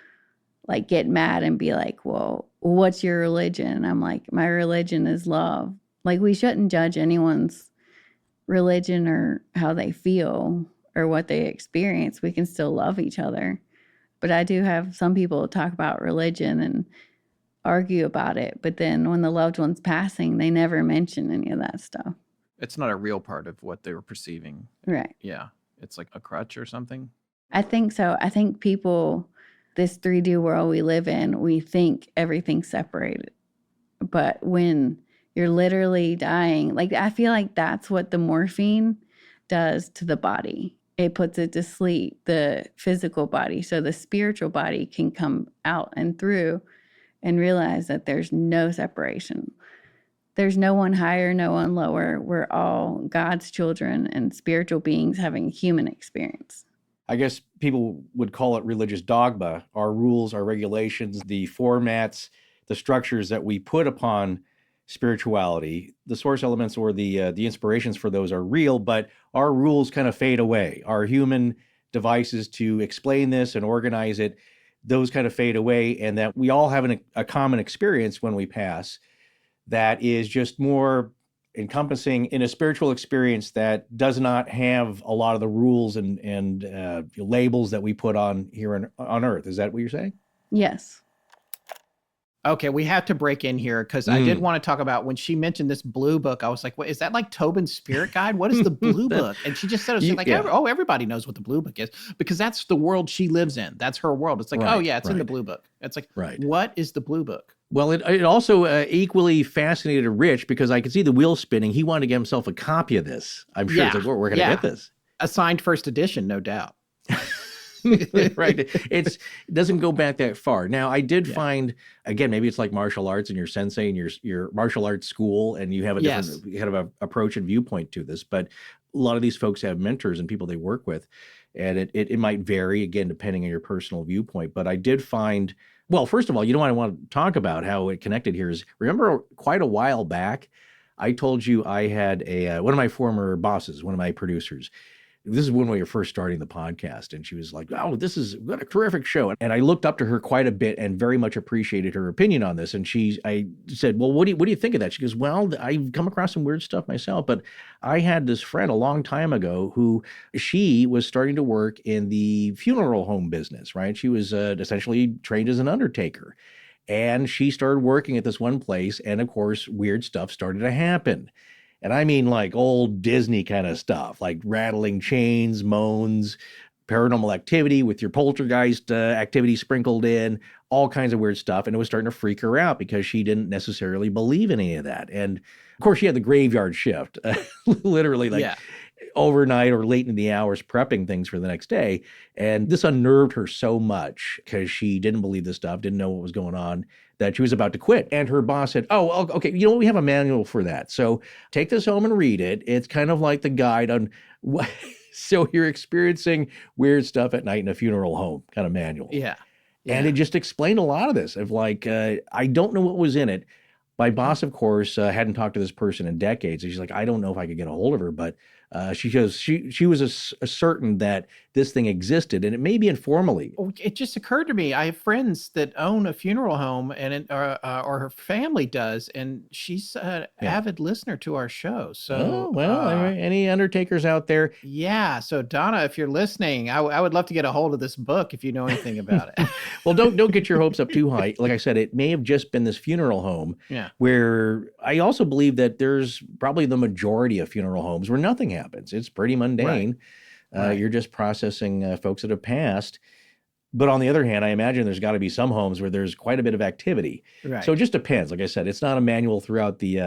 like get mad and be like, well, what's your religion? I'm like, my religion is love. Like we shouldn't judge anyone's religion or how they feel or what they experience. We can still love each other. But I do have some people talk about religion and argue about it. But then when the loved one's passing, they never mention any of that stuff. It's not a real part of what they were perceiving. Right. Yeah. It's like a crutch or something. I think so. I think people, this 3D world we live in, we think everything's separated. But when you're literally dying, like I feel like that's what the morphine does to the body. It puts it to sleep, the physical body. So the spiritual body can come out and through and realize that there's no separation. There's no one higher, no one lower. We're all God's children and spiritual beings having a human experience. I guess people would call it religious dogma. Our rules, our regulations, the formats, the structures that we put upon spirituality, the source elements or the inspirations for those are real, but our rules kind of fade away. Our human devices to explain this and organize it, those kind of fade away, and that we all have a common experience when we pass that is just more encompassing in a spiritual experience that does not have a lot of the rules and labels that we put on here on Earth. Is that what you're saying? Yes. Okay, we have to break in here because I did want to talk about when she mentioned this blue book. I was like, what is that, like Tobin's spirit guide? What is the blue book? And she just said it. She's like, oh, everybody knows what the blue book is because that's the world she lives in. That's her world. It's like, oh yeah, it's in the blue book. It's like, what is the blue book? Well, it also equally fascinated Rich because I could see the wheel spinning. He wanted to get himself a copy of this. I'm sure it's like, we're going to get this. A signed first edition, no doubt. Right. It doesn't go back that far. Now, I did find, again, maybe it's like martial arts and your sensei and your martial arts school, and you have a different kind of a approach and viewpoint to this. But a lot of these folks have mentors and people they work with, and it might vary, again, depending on your personal viewpoint. But I did find, well, first of all, you know what I want to talk about, how it connected here is, remember quite a while back, I told you I had one of my former bosses, one of my producers. This is when we were first starting the podcast, and she was like, "Oh, what a terrific show!" And I looked up to her quite a bit and very much appreciated her opinion on this. And I said, "Well, what do you think of that?" She goes, "Well, I've come across some weird stuff myself, but I had this friend a long time ago who she was starting to work in the funeral home business. Right? She was essentially trained as an undertaker." And she started working at this one place, and of course, weird stuff started to happen. And I mean like old Disney kind of stuff, like rattling chains, moans, paranormal activity with your poltergeist activity sprinkled in, all kinds of weird stuff. And it was starting to freak her out because she didn't necessarily believe in any of that. And of course, she had the graveyard shift, literally like overnight or late in the hours prepping things for the next day. And this unnerved her so much because she didn't believe this stuff, didn't know what was going on, that she was about to quit. And her boss said, "Oh, okay, you know what? We have a manual for that. So take this home and read it. It's kind of like the guide on what." So you're experiencing weird stuff at night in a funeral home kind of manual. Yeah. And it just explained a lot of this of like, I don't know what was in it. My boss, of course, hadn't talked to this person in decades. And she's like, "I don't know if I could get a hold of her," but she goes, she was certain that this thing existed, and it may be informally. Oh, it just occurred to me. I have friends that own a funeral home, and or her family does, and she's an avid listener to our show. So, any undertakers out there? Yeah. So, Donna, if you're listening, I would love to get a hold of this book if you know anything about it. Well, don't get your hopes up too high. Like I said, it may have just been this funeral home. Yeah. Where I also believe that there's probably the majority of funeral homes where nothing happens. It's pretty mundane. Right. You're just processing folks that have passed. But on the other hand, I imagine there's got to be some homes where there's quite a bit of activity. Right. So it just depends. Like I said, it's not a manual throughout the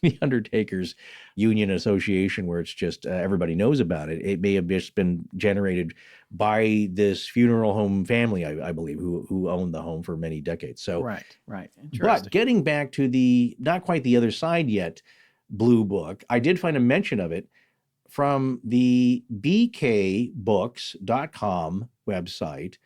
the Undertakers Union Association where it's just everybody knows about it. It may have just been generated by this funeral home family, I believe, who owned the home for many decades. So right. But getting back to the not quite the other side yet, Blue Book, I did find a mention of it from the bkbooks.com website,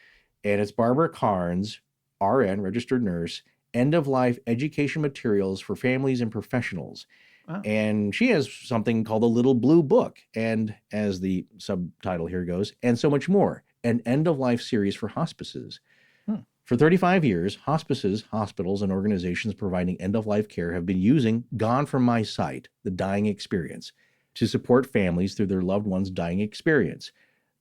and it's Barbara Carnes, RN, registered nurse, end-of-life education materials for families and professionals. Wow. And she has something called a Little Blue Book, and as the subtitle here goes, and so much more, an end-of-life series for hospices. For 35 years, hospices, hospitals, and organizations providing end-of-life care have been using Gone From My Sight, the dying experience, to support families through their loved ones' dying experience.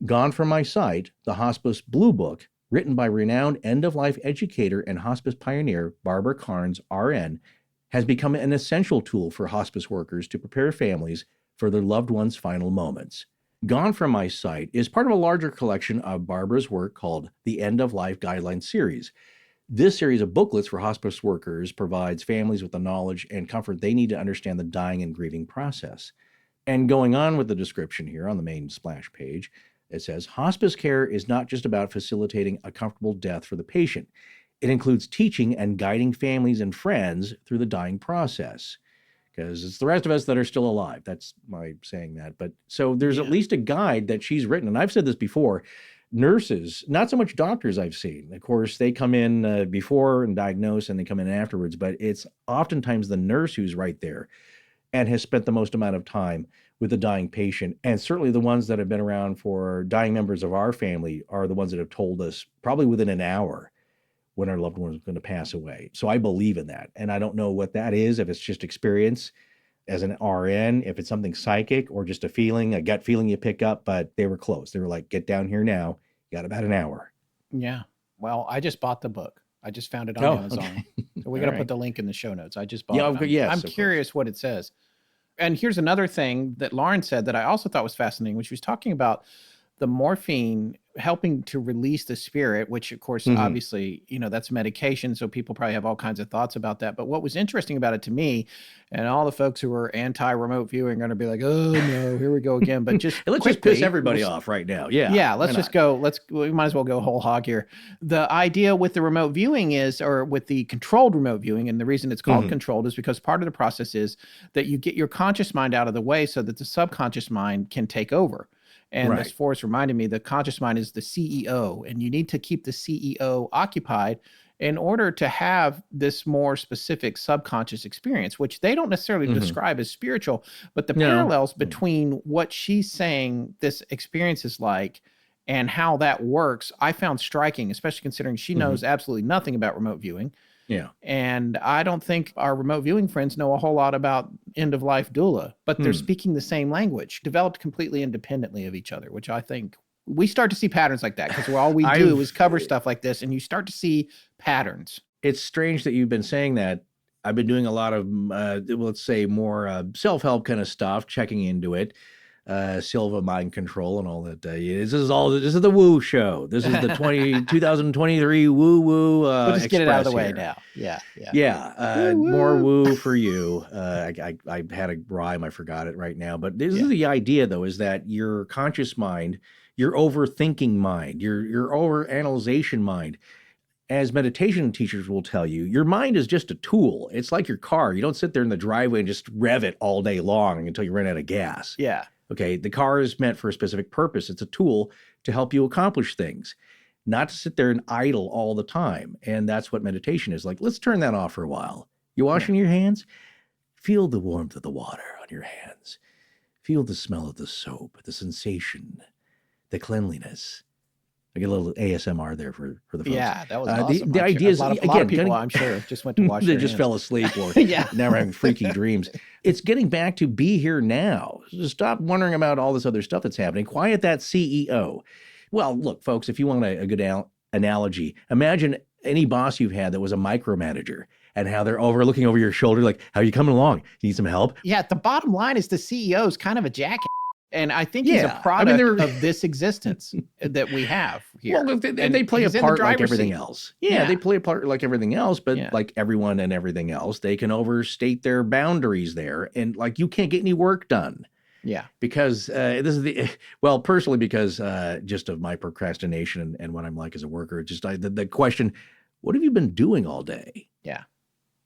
Gone From My Sight, the Hospice Blue Book, written by renowned end-of-life educator and hospice pioneer Barbara Carnes, RN, has become an essential tool for hospice workers to prepare families for their loved ones' final moments. Gone From My Sight is part of a larger collection of Barbara's work called the End-of-Life Guidelines Series. This series of booklets for hospice workers provides families with the knowledge and comfort they need to understand the dying and grieving process. And going on with the description here on the main splash page, it says, hospice care is not just about facilitating a comfortable death for the patient. It includes teaching and guiding families and friends through the dying process. Because it's the rest of us that are still alive. That's my saying that. But so there's at least a guide that she's written. And I've said this before, nurses, not so much doctors I've seen. Of course, they come in before and diagnose and they come in afterwards. But it's oftentimes the nurse who's right there and has spent the most amount of time with the dying patient. And certainly the ones that have been around for dying members of our family are the ones that have told us probably within an hour when our loved one is going to pass away. So I believe in that. And I don't know what that is, if it's just experience as an RN, if it's something psychic or just a feeling, a gut feeling you pick up, but they were close. They were like, get down here now. You got about an hour. Yeah. Well, I just bought the book. I just found it on Amazon. Okay. So we're going to put the link in the show notes. I just bought it. I'm curious what it says. And here's another thing that Lauren said that I also thought was fascinating, which was talking about the morphine helping to release the spirit, which of course, obviously, that's medication. So people probably have all kinds of thoughts about that. But what was interesting about it to me, and all the folks who are anti-remote viewing are going to be like, oh no, here we go again. But just let's just piss everybody off right now. Yeah. Let's just go. We might as well go whole hog here. The idea with the remote viewing is, or with the controlled remote viewing, and the reason it's called controlled is because part of the process is that you get your conscious mind out of the way so that the subconscious mind can take over. And this force reminded me the conscious mind is the CEO, and you need to keep the CEO occupied in order to have this more specific subconscious experience, which they don't necessarily describe as spiritual, but the parallels between what she's saying this experience is like and how that works, I found striking, especially considering she knows absolutely nothing about remote viewing. Yeah. And I don't think our remote viewing friends know a whole lot about end-of-life doula, but they're speaking the same language, developed completely independently of each other, which I think we start to see patterns like that because all we do is cover stuff like this, and you start to see patterns. It's strange that you've been saying that. I've been doing a lot of, let's say, more self-help kind of stuff, checking into it, Silva mind control and all that. This is the woo show. This is the 2023 woo-woo we'll just get it out of the way here. Now. Yeah. More woo for you. I had a rhyme. I forgot it right now. But this is the idea, though, is that your conscious mind, your overthinking mind, your overanalyzation mind, as meditation teachers will tell you, your mind is just a tool. It's like your car. You don't sit there in the driveway and just rev it all day long until you run out of gas. Yeah. Okay. The car is meant for a specific purpose. It's a tool to help you accomplish things, not to sit there and idle all the time. And that's what meditation is like. Let's turn that off for a while. You washing your hands? Feel the warmth of the water on your hands. Feel the smell of the soap, the sensation, the cleanliness. I get a little ASMR there for the folks. Yeah, that was awesome. The idea is, a lot of people, I'm sure, just went to wash they their just hands. fell asleep or Yeah. now we're having freaky dreams. It's getting back to be here now. So stop wondering about all this other stuff that's happening. Quiet that CEO. Well, look, folks, if you want a good analogy, imagine any boss you've had that was a micromanager and how they're looking over your shoulder like, how are you coming along? Need some help? Yeah, the bottom line is the CEO is kind of a jackass. And I think he's a product of this existence that we have here. Well, they play a part like everything else. Yeah, they play a part like everything else, but like everyone and everything else, they can overstate their boundaries there. And like, you can't get any work done. Yeah. Because personally, because just of my procrastination and what I'm like as a worker, just the question, what have you been doing all day? Yeah.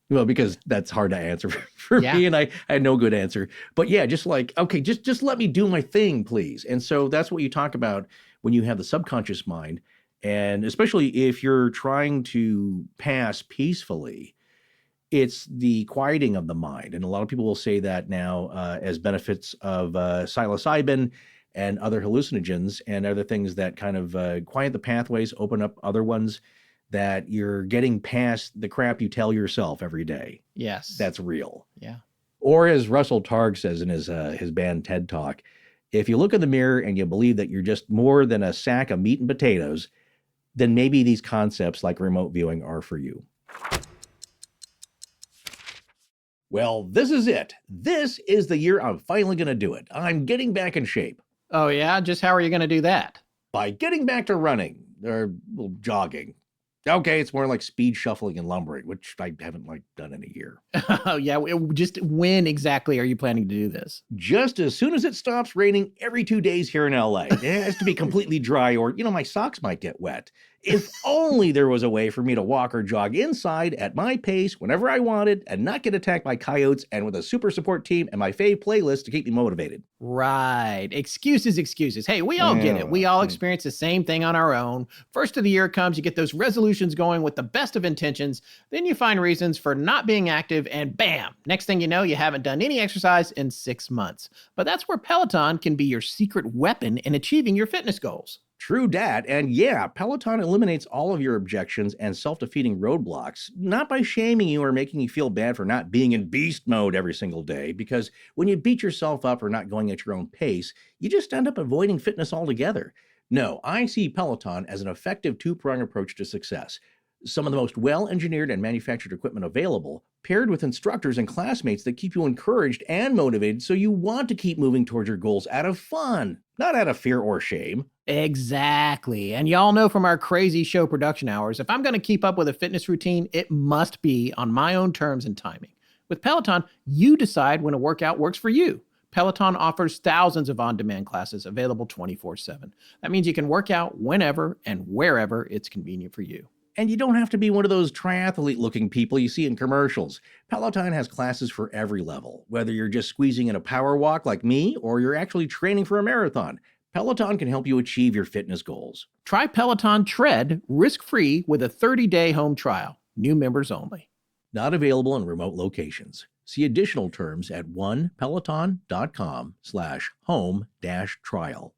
Well, because that's hard to answer for me, and I had no good answer. But yeah, just like, okay, just let me do my thing, please. And so that's what you talk about when you have the subconscious mind, and especially if you're trying to pass peacefully, it's the quieting of the mind. And a lot of people will say that now as benefits of psilocybin and other hallucinogens and other things that kind of quiet the pathways, open up other ones, that you're getting past the crap you tell yourself every day. Yes. That's real. Yeah. Or as Russell Targ says in his band TED Talk, if you look in the mirror and you believe that you're just more than a sack of meat and potatoes, then maybe these concepts like remote viewing are for you. Well, this is it. This is the year I'm finally going to do it. I'm getting back in shape. Oh, yeah? Just how are you going to do that? By getting back to running or jogging. Okay, it's more like speed shuffling and lumbering, which I haven't done in a year. Oh, yeah. Just when exactly are you planning to do this? Just as soon as it stops raining every 2 days here in LA. It has to be completely dry or, my socks might get wet. If only there was a way for me to walk or jog inside at my pace whenever I wanted and not get attacked by coyotes and with a super support team and my fave playlist to keep me motivated. Right. Excuses. Hey, we all get it. We all experience the same thing on our own. First of the year comes, you get those resolutions going with the best of intentions. Then you find reasons for not being active and bam, next thing you know, you haven't done any exercise in 6 months. But that's where Peloton can be your secret weapon in achieving your fitness goals. True dat. And yeah, Peloton eliminates all of your objections and self-defeating roadblocks, not by shaming you or making you feel bad for not being in beast mode every single day, because when you beat yourself up for not going at your own pace, you just end up avoiding fitness altogether. No, I see Peloton as an effective two-pronged approach to success. Some of the most well-engineered and manufactured equipment available, paired with instructors and classmates that keep you encouraged and motivated so you want to keep moving towards your goals out of fun, not out of fear or shame. Exactly. And y'all know from our crazy show production hours, if I'm going to keep up with a fitness routine, it must be on my own terms and timing. With Peloton, you decide when a workout works for you. Peloton offers thousands of on-demand classes available 24/7. That means you can work out whenever and wherever it's convenient for you. And you don't have to be one of those triathlete-looking people you see in commercials. Peloton has classes for every level, whether you're just squeezing in a power walk like me or you're actually training for a marathon. Peloton can help you achieve your fitness goals. Try Peloton Tread risk-free with a 30-day home trial. New members only. Not available in remote locations. See additional terms at onepeloton.com/home-trial.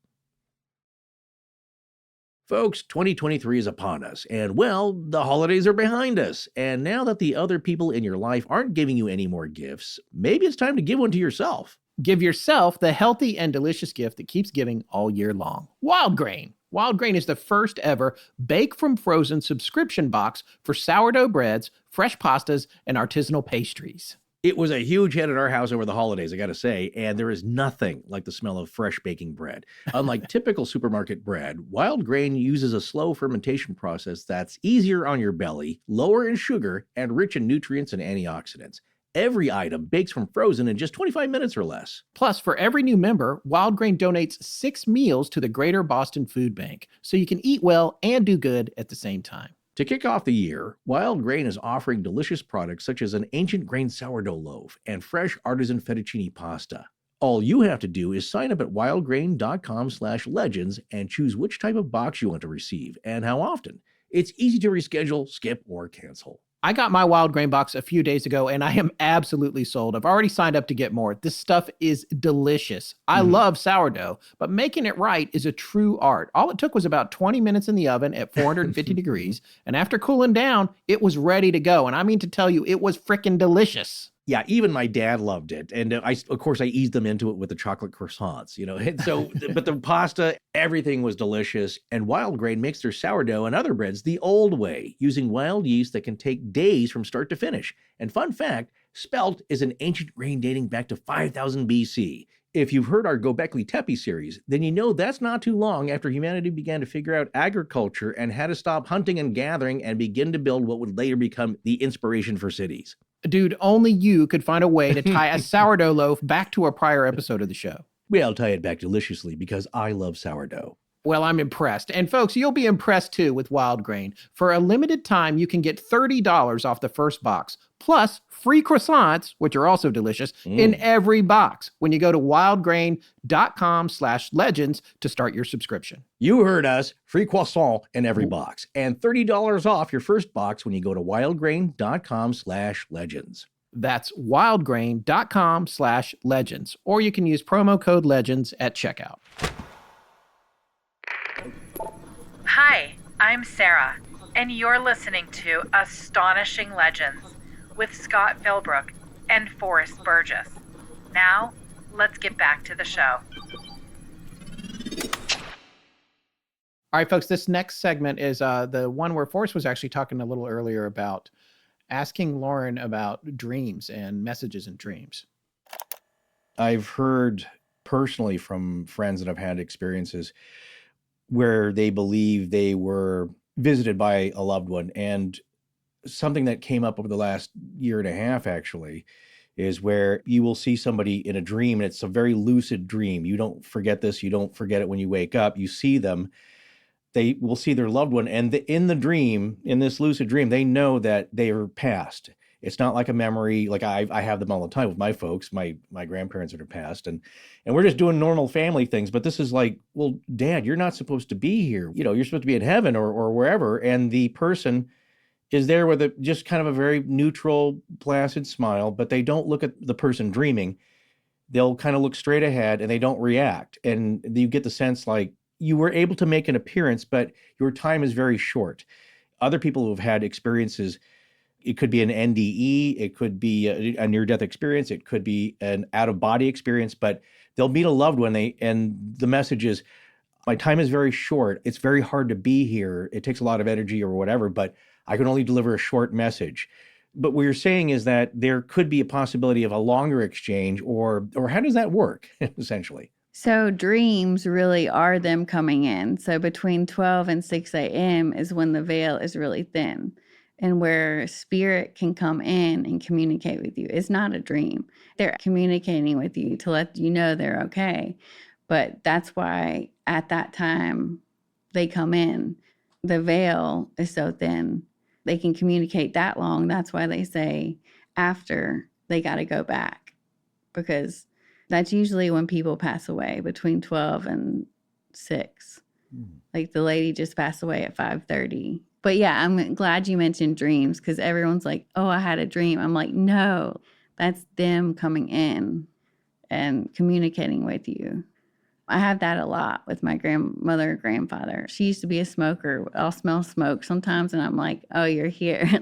Folks, 2023 is upon us, and well, the holidays are behind us. And now that the other people in your life aren't giving you any more gifts, maybe it's time to give one to yourself. Give yourself the healthy and delicious gift that keeps giving all year long. Wild Grain. Wild Grain is the first ever bake from frozen subscription box for sourdough breads, fresh pastas, and artisanal pastries. It was a huge hit at our house over the holidays, I gotta say, and there is nothing like the smell of fresh baking bread. Unlike typical supermarket bread, Wild Grain uses a slow fermentation process that's easier on your belly, lower in sugar, and rich in nutrients and antioxidants. Every item bakes from frozen in just 25 minutes or less. Plus, for every new member, Wild Grain donates 6 meals to the Greater Boston Food Bank, so you can eat well and do good at the same time. To kick off the year, Wild Grain is offering delicious products such as an ancient grain sourdough loaf and fresh artisan fettuccine pasta. All you have to do is sign up at wildgrain.com/legends and choose which type of box you want to receive and how often. It's easy to reschedule, skip, or cancel. I got my Wild Grain box a few days ago, and I am absolutely sold. I've already signed up to get more. This stuff is delicious. I love sourdough, but making it right is a true art. All it took was about 20 minutes in the oven at 450 degrees, and after cooling down, it was ready to go. And I mean to tell you, it was freaking delicious. Yeah, even my dad loved it. And of course, I eased them into it with the chocolate croissants, And so, but the pasta, everything was delicious. And Wild Grain makes their sourdough and other breads the old way, using wild yeast that can take days from start to finish. And fun fact, spelt is an ancient grain dating back to 5000 BC. If you've heard our Göbekli Tepe series, then you know that's not too long after humanity began to figure out agriculture and had to stop hunting and gathering and begin to build what would later become the inspiration for cities. Dude, only you could find a way to tie a sourdough loaf back to a prior episode of the show. Well, I'll tie it back deliciously because I love sourdough. Well, I'm impressed. And folks, you'll be impressed too with Wild Grain. For a limited time, you can get $30 off the first box, plus free croissants, which are also delicious, in every box when you go to wildgrain.com/legends to start your subscription. You heard us. Free croissant in every box. And $30 off your first box when you go to wildgrain.com/legends. That's wildgrain.com/legends. Or you can use promo code LEGENDS at checkout. Hi, I'm Sarah, and you're listening to Astonishing Legends with Scott Philbrook and Forrest Burgess. Now, let's get back to the show. All right, folks, this next segment is the one where Forrest was actually talking a little earlier about asking Lauren about dreams and messages in dreams. I've heard personally from friends that have had experiences where they believe they were visited by a loved one. And something that came up over the last year and a half, actually, is where you will see somebody in a dream, and it's a very lucid dream. You don't forget this. You don't forget it when you wake up. You see them. They will see their loved one. And in the dream, in this lucid dream, they know that they are passed. It's not like a memory. Like I have them all the time with my folks, my grandparents that are passed, and we're just doing normal family things. But this is like, well, Dad, you're not supposed to be here. You're supposed to be in heaven or wherever. And the person is there with just kind of a very neutral, placid smile, but they don't look at the person dreaming. They'll kind of look straight ahead and they don't react. And you get the sense like you were able to make an appearance, but your time is very short. Other people who have had experiences, it could be an NDE, it could be a near-death experience, it could be an out-of-body experience, but they'll meet a loved one, and the message is, my time is very short. It's very hard to be here. It takes a lot of energy or whatever, but I can only deliver a short message. But what you're saying is that there could be a possibility of a longer exchange, or how does that work, essentially? So dreams really are them coming in. So between 12 and 6 a.m. is when the veil is really thin, and where spirit can come in and communicate with you. It's not a dream. They're communicating with you to let you know they're okay. But that's why at that time they come in. The veil is so thin. They can communicate that long. That's why they say after they got to go back, because that's usually when people pass away, between 12 and 6. Like the lady just passed away at 5:30. But yeah, I'm glad you mentioned dreams because everyone's like, oh, I had a dream. I'm like, no, that's them coming in and communicating with you. I have that a lot with my grandmother, grandfather. She used to be a smoker. I'll smell smoke sometimes and I'm like, oh, you're here.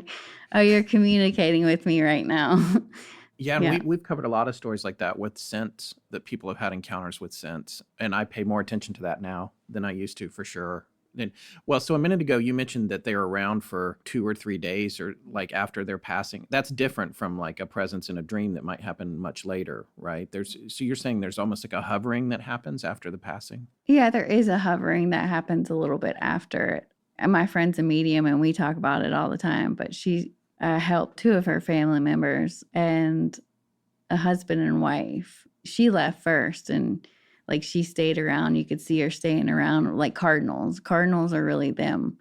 Oh, you're communicating with me right now. Yeah, and we've covered a lot of stories like that with scents, that people have had encounters with scents. And I pay more attention to that now than I used to, for sure. And, well, so a minute ago, you mentioned that they're around for 2 or 3 days or like after their passing. That's different from like a presence in a dream that might happen much later, right? So you're saying there's almost like a hovering that happens after the passing? Yeah, there is a hovering that happens a little bit after it. And my friend's a medium and we talk about it all the time, but she helped 2 of her family members and a husband and wife. She left first and like she stayed around. You could see her staying around like cardinals. Cardinals are really them,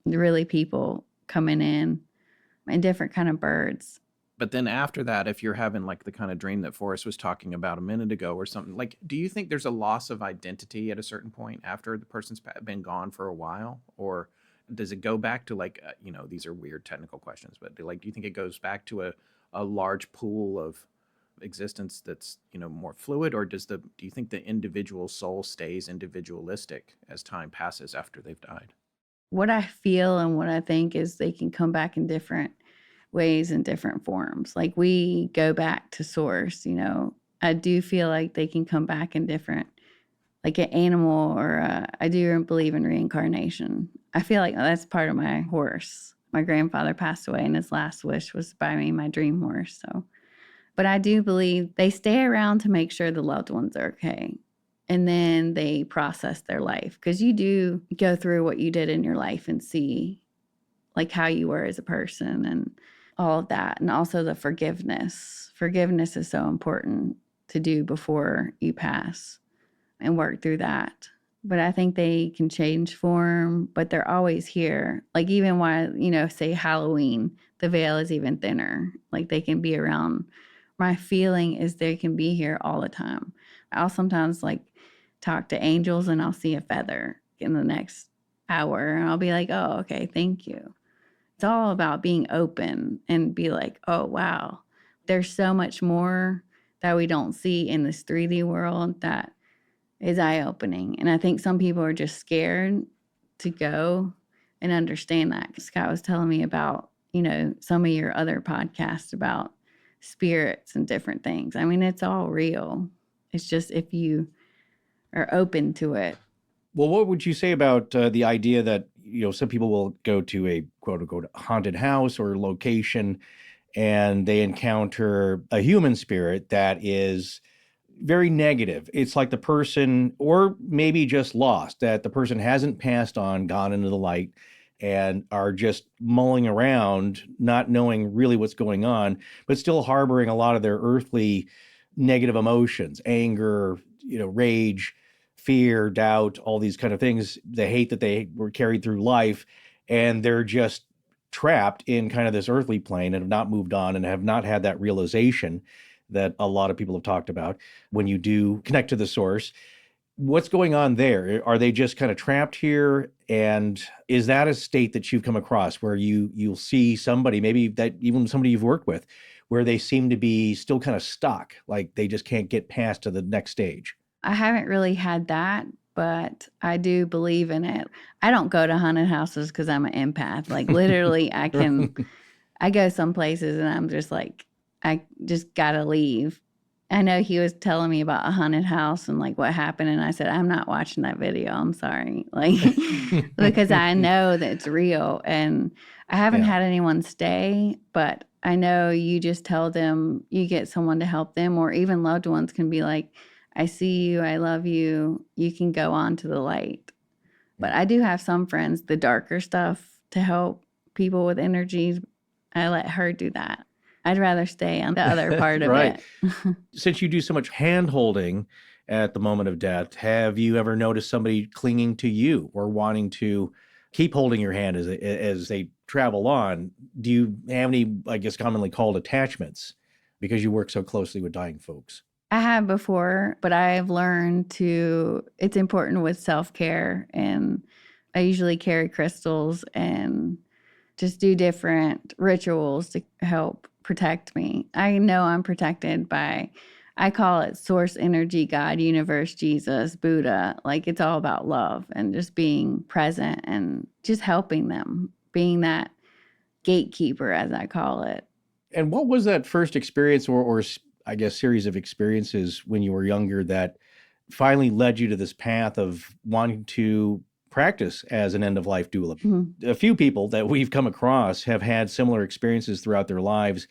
really people coming in and different kind of birds. But then after that, if you're having like the kind of dream that Forrest was talking about a minute ago or something, like, do you think there's a loss of identity at a certain point after the person's been gone for a while? Or does it go back to like, these are weird technical questions, but do you think it goes back to a large pool of existence that's, more fluid? Or do you think the individual soul stays individualistic as time passes after they've died? What I feel and what I think is they can come back in different ways and different forms. Like we go back to source, I do feel like they can come back in different, like an animal or I do believe in reincarnation. I feel like that's part of my horse. My grandfather passed away and his last wish was to buy me my dream horse. So, but I do believe they stay around to make sure the loved ones are okay. And then they process their life because you do go through what you did in your life and see like how you were as a person and all of that. And also the forgiveness. Forgiveness is so important to do before you pass and work through that. But I think they can change form, but they're always here. Like even while, say Halloween, the veil is even thinner. Like they can be around. My feeling is they can be here all the time. I'll sometimes like talk to angels and I'll see a feather in the next hour and I'll be like, oh, okay, thank you. It's all about being open and be like, oh, wow, there's so much more that we don't see in this 3D world that is eye-opening. And I think some people are just scared to go and understand that. Scott was telling me about, some of your other podcasts about spirits and different things. I mean, it's all real. It's just if you are open to it. Well, what would you say about the idea that, some people will go to a quote unquote haunted house or location and they encounter a human spirit that is very negative. It's like the person, or maybe just lost, that the person hasn't passed on, gone into the light, and are just mulling around, not knowing really what's going on, but still harboring a lot of their earthly negative emotions, anger, rage, fear, doubt, all these kind of things, the hate that they were carried through life, and they're just trapped in kind of this earthly plane and have not moved on and have not had that realization that a lot of people have talked about when you do connect to the source. What's going on there? Are they just kind of trapped here? And is that a state that you've come across where you'll see somebody, maybe that even somebody you've worked with, where they seem to be still kind of stuck, like they just can't get past to the next stage? I haven't really had that, but I do believe in it. I don't go to haunted houses because I'm an empath. Like literally I go some places and I'm just like, I just gotta leave. I know he was telling me about a haunted house and like what happened. And I said, I'm not watching that video. I'm sorry. Like, because I know that it's real and I haven't had anyone stay, but I know you just tell them, you get someone to help them, or even loved ones can be like, I see you. I love you. You can go on to the light. But I do have some friends, the darker stuff to help people with energies. I let her do that. I'd rather stay on the other part of right. it. Since you do so much hand holding at the moment of death, have you ever noticed somebody clinging to you or wanting to keep holding your hand as they travel on? Do you have any, I guess, commonly called attachments because you work so closely with dying folks? I have before, but I've learned it's important with self-care, and I usually carry crystals and just do different rituals to help protect me. I know I'm protected by, I call it source energy, God, universe, Jesus, Buddha. Like, it's all about love and just being present and just helping them, being that gatekeeper, as I call it. And what was that first experience or I guess series of experiences when you were younger that finally led you to this path of wanting to practice as an end-of-life doula? Mm-hmm. A few people that we've come across have had similar experiences throughout their lives.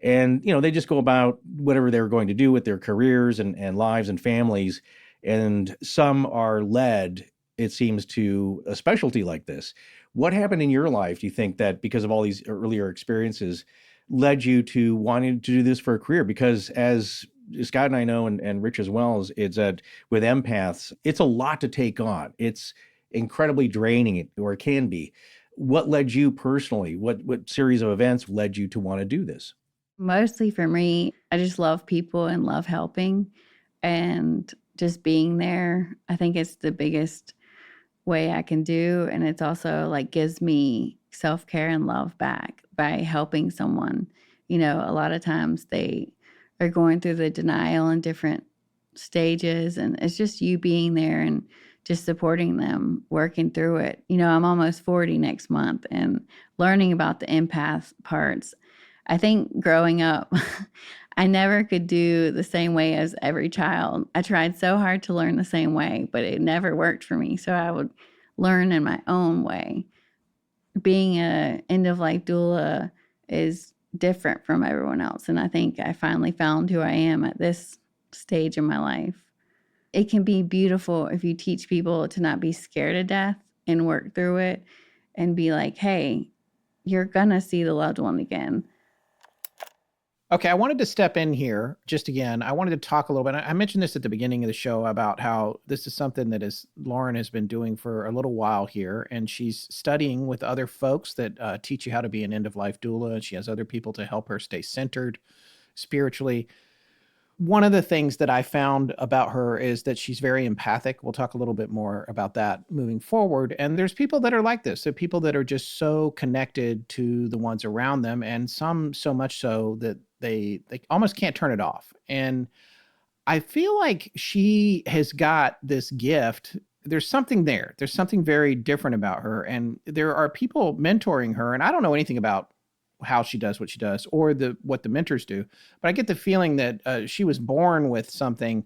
And, they just go about whatever they're going to do with their careers and lives and families. And some are led, it seems, to a specialty like this. What happened in your life, do you think, that because of all these earlier experiences led you to wanting to do this for a career? Because as Scott and I know, and Rich as well, is that with empaths, it's a lot to take on. It's incredibly draining, or it can be. What led you personally? What series of events led you to want to do this? Mostly for me, I just love people and love helping and just being there. I think it's the biggest way I can do. And it's also like gives me self-care and love back by helping someone. A lot of times they are going through the denial in different stages, and it's just you being there and just supporting them, working through it. I'm almost 40 next month, and learning about the empath parts. I think growing up, I never could do the same way as every child. I tried so hard to learn the same way, but it never worked for me. So I would learn in my own way. Being a end-of-life doula is different from everyone else. And I think I finally found who I am at this stage in my life. It can be beautiful if you teach people to not be scared to death and work through it and be like, hey, you're going to see the loved one again. Okay, I wanted to step in here just again. I wanted to talk a little bit. I mentioned this at the beginning of the show about how this is something that Lauren has been doing for a little while here, and she's studying with other folks that teach you how to be an end-of-life doula, and she has other people to help her stay centered spiritually. One of the things that I found about her is that she's very empathic. We'll talk a little bit more about that moving forward. And there's people that are like this. There are people that are just so connected to the ones around them, and some so much so that they almost can't turn it off. And I feel like she has got this gift. There's something there. There's something very different about her. And there are people mentoring her. And I don't know anything about how she does what she does or what the mentors do, but I get the feeling that she was born with something,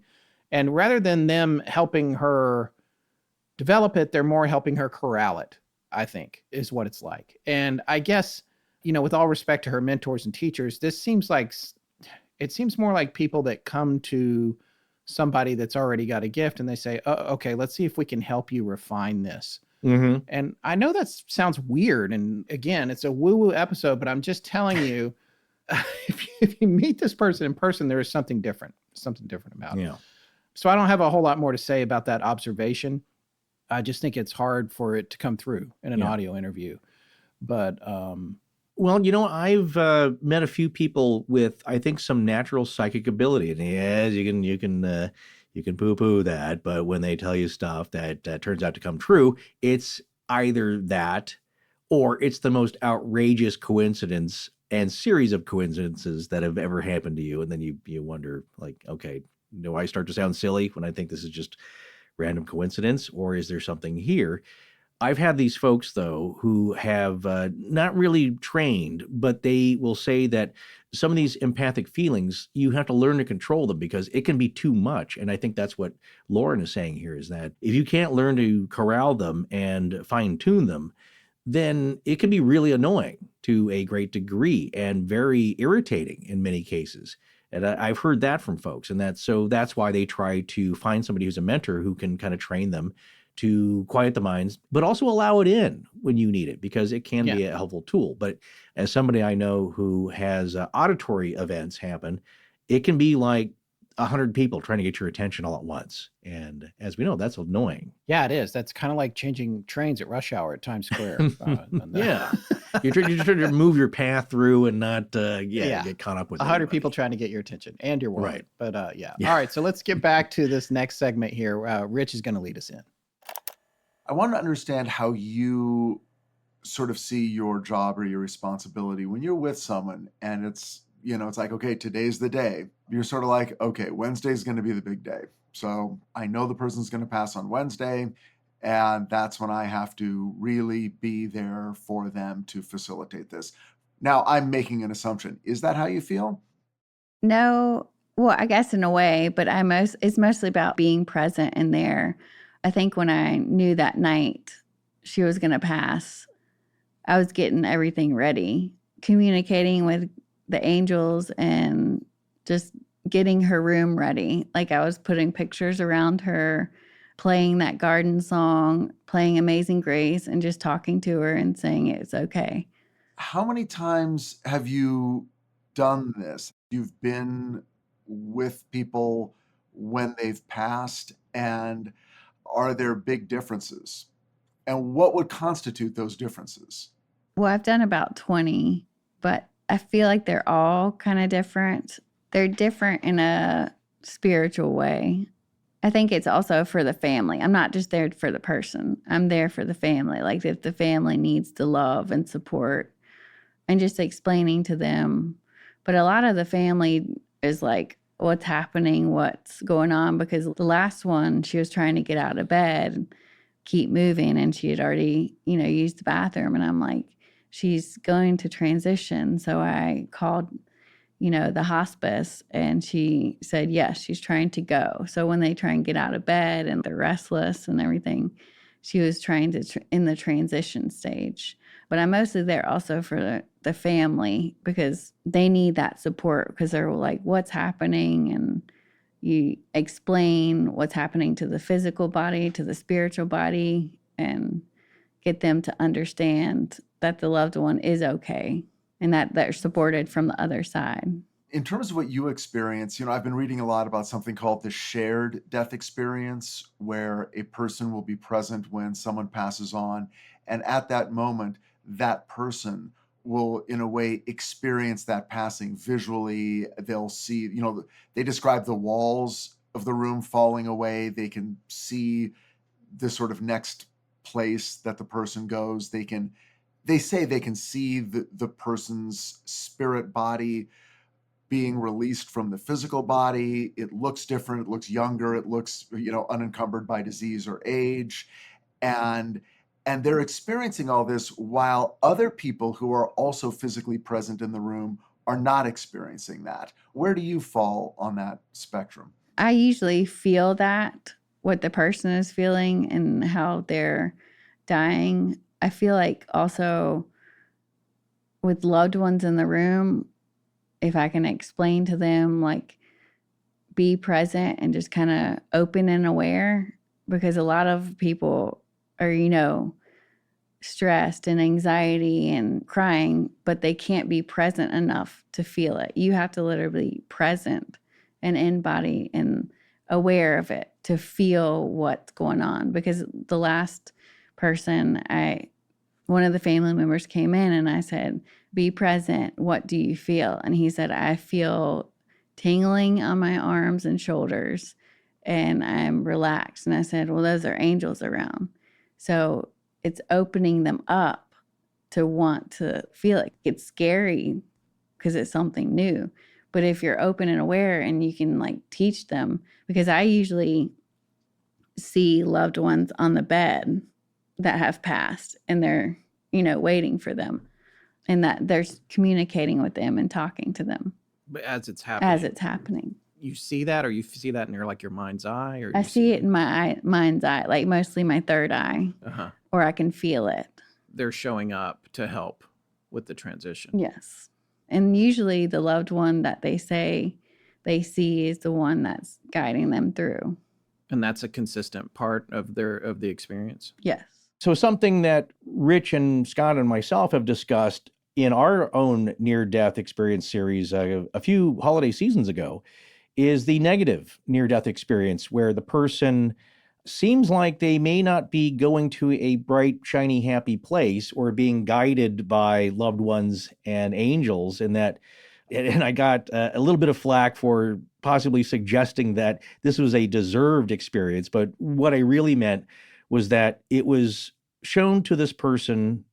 and rather than them helping her develop it, they're more helping her corral it, I think, is what it's like. And I guess, with all respect to her mentors and teachers, it seems more like people that come to somebody that's already got a gift and they say, oh, okay, let's see if we can help you refine this. Mm-hmm. And I know that sounds weird. And again, it's a woo-woo episode, but I'm just telling you, if you meet this person in person, there is something different about it. So I don't have a whole lot more to say about that observation. I just think it's hard for it to come through in an audio interview. But, well, I've met a few people with, I think, some natural psychic ability. And yes, you can poo-poo that, but when they tell you stuff that turns out to come true, it's either that or it's the most outrageous coincidence and series of coincidences that have ever happened to you. And then you wonder, like, okay, do I start to sound silly when I think this is just random coincidence, or is there something here? I've had these folks, though, who have not really trained, but they will say that some of these empathic feelings, you have to learn to control them because it can be too much. And I think that's what Lauren is saying here, is that if you can't learn to corral them and fine tune them, then it can be really annoying to a great degree and very irritating in many cases. And I've heard that from folks. And that's why they try to find somebody who's a mentor who can kind of train them to quiet the minds, but also allow it in when you need it, because it can be a helpful tool. But as somebody I know who has auditory events happen, it can be like 100 people trying to get your attention all at once. And as we know, that's annoying. Yeah, it is. That's kind of like changing trains at rush hour at Times Square. Yeah. You're trying to move your path through and not get caught up with 100 people trying to get your attention and your wallet. Right. But yeah. All right. So let's get back to this next segment here. Rich is going to lead us in. I want to understand how you sort of see your job or your responsibility when you're with someone and it's like, okay, today's the day. You're sort of like, okay, Wednesday's going to be the big day. So I know the person's going to pass on Wednesday, and that's when I have to really be there for them to facilitate this. Now, I'm making an assumption. Is that how you feel? No, well, I guess in a way, but it's mostly about being present and there. I think when I knew that night she was going to pass, I was getting everything ready, communicating with the angels and just getting her room ready. Like I was putting pictures around her, playing that garden song, playing Amazing Grace, and just talking to her and saying it's okay. How many times have you done this? You've been with people when they've passed, and are there big differences? And what would constitute those differences? Well, I've done about 20, but I feel like they're all kind of different. They're different in a spiritual way. I think it's also for the family. I'm not just there for the person. I'm there for the family. Like if the family needs the love and support and just explaining to them. But a lot of the family is like, what's happening? What's going on? Because the last one, she was trying to get out of bed and keep moving, and she had already, used the bathroom. And I'm like, she's going to transition. So I called, the hospice, and she said, yes, she's trying to go. So when they try and get out of bed and they're restless and everything, she was trying to, in the transition stage. But I'm mostly there also for the family because they need that support because they're like, what's happening? And you explain what's happening to the physical body, to the spiritual body, and get them to understand that the loved one is okay and that they're supported from the other side. In terms of what you experience, I've been reading a lot about something called the shared death experience, where a person will be present when someone passes on. And at that moment, that person will, in a way, experience that passing visually. They'll see, they describe the walls of the room falling away. They can see the sort of next place that the person goes. They say they can see the person's spirit body being released from the physical body. It looks different. It looks younger. It looks, unencumbered by disease or age. And they're experiencing all this while other people who are also physically present in the room are not experiencing that. Where do you fall on that spectrum? I usually feel that, what the person is feeling and how they're dying. I feel like also with loved ones in the room, if I can explain to them, like, be present and just kind of open and aware, because a lot of people are, stressed and anxiety and crying, but they can't be present enough to feel it. You have to literally be present and in body and aware of it to feel what's going on. Because the last person, one of the family members came in and I said, be present. What do you feel? And he said, I feel tingling on my arms and shoulders and I'm relaxed. And I said, well, those are angels around. So it's opening them up to want to feel it. It's scary because it's something new. But if you're open and aware and you can teach them, because I usually see loved ones on the bed that have passed and they're, waiting for them, and that they're communicating with them and talking to them. But as it's happening. You see that, or you see that in your mind's eye? Or I see it in my mind's eye, mostly my third eye, or I can feel it. They're showing up to help with the transition. Yes. And usually the loved one that they say they see is the one that's guiding them through. And that's a consistent part of the experience? Yes. So something that Rich and Scott and myself have discussed in our own near-death experience series a few holiday seasons ago is the negative near-death experience, where the person seems like they may not be going to a bright, shiny, happy place or being guided by loved ones and angels, and I got a little bit of flack for possibly suggesting that this was a deserved experience. But what I really meant was that it was shown to this person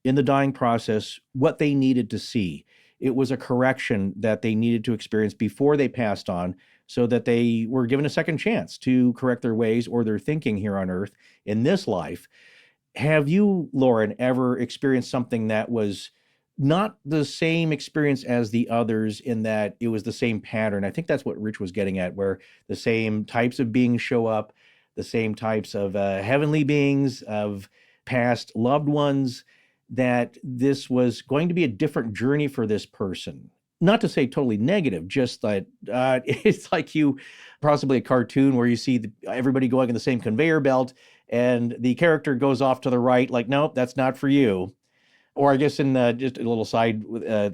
in the dying process what they needed to see. It was a correction that they needed to experience before they passed on, so that they were given a second chance to correct their ways or their thinking here on Earth in this life. Have you, Lauren, ever experienced something that was not the same experience as the others, in that it was the same pattern? I think that's what Rich was getting at, where the same types of beings show up, the same types of heavenly beings, of past loved ones, that this was going to be a different journey for this person. Not to say totally negative, just that it's like possibly a cartoon where you see everybody going in the same conveyor belt, and the character goes off to the right, like, nope, that's not for you. Or I guess in just a little side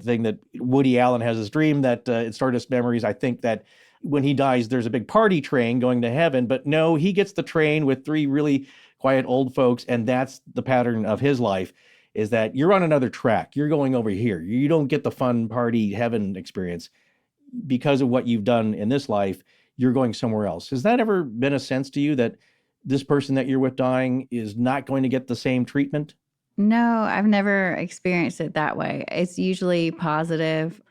thing, that Woody Allen has this dream that in Stardust Memories, I think that when he dies, there's a big party train going to heaven. But no, he gets the train with 3 really quiet old folks, and that's the pattern of his life, is that you're on another track. You're going over here. You don't get the fun party heaven experience because of what you've done in this life. You're going somewhere else. Has that ever been a sense to you that this person that you're with dying is not going to get the same treatment? No, I've never experienced it that way. It's usually positive,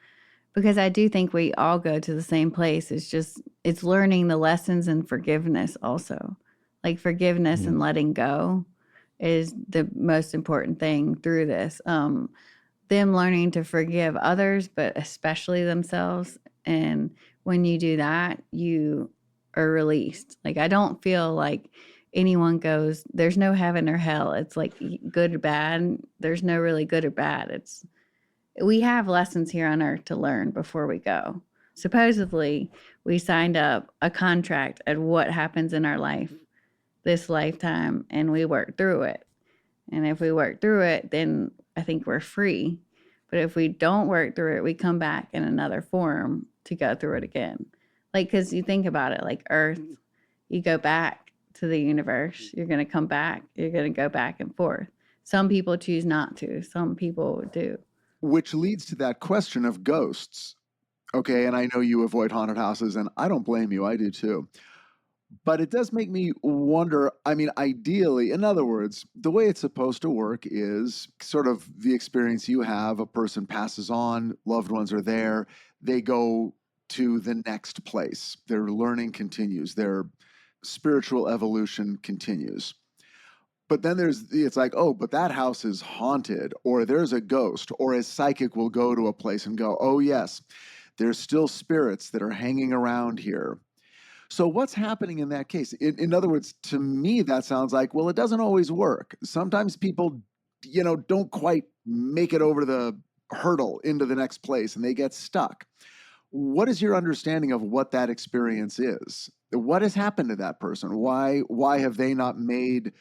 because I do think we all go to the same place. It's learning the lessons and forgiveness also. Like forgiveness and letting go is the most important thing through this. Them learning to forgive others, but especially themselves. And when you do that, you are released. Like, I don't feel like anyone goes, there's no heaven or hell. It's like good or bad. There's no really good or bad. We have lessons here on Earth to learn before we go. Supposedly, we signed up a contract at what happens in our life this lifetime, and we work through it. And if we work through it, then I think we're free. But if we don't work through it, we come back in another form to go through it again. Like, because you think about it, like Earth, you go back to the universe, you're going to come back, you're going to go back and forth. Some people choose not to, some people do. Which leads to that question of ghosts. Okay, and I know you avoid haunted houses, and I don't blame you, I do too. But it does make me wonder, I mean, ideally, in other words, the way it's supposed to work is sort of the experience you have. A person passes on, loved ones are there, they go to the next place. Their learning continues, their spiritual evolution continues. But then it's like, oh, but that house is haunted, or there's a ghost, or a psychic will go to a place and go, oh yes, there's still spirits that are hanging around here. So what's happening in that case? In other words, to me, that sounds like, well, it doesn't always work. Sometimes people, don't quite make it over the hurdle into the next place and they get stuck. What is your understanding of what that experience is? What has happened to that person? Why have they not made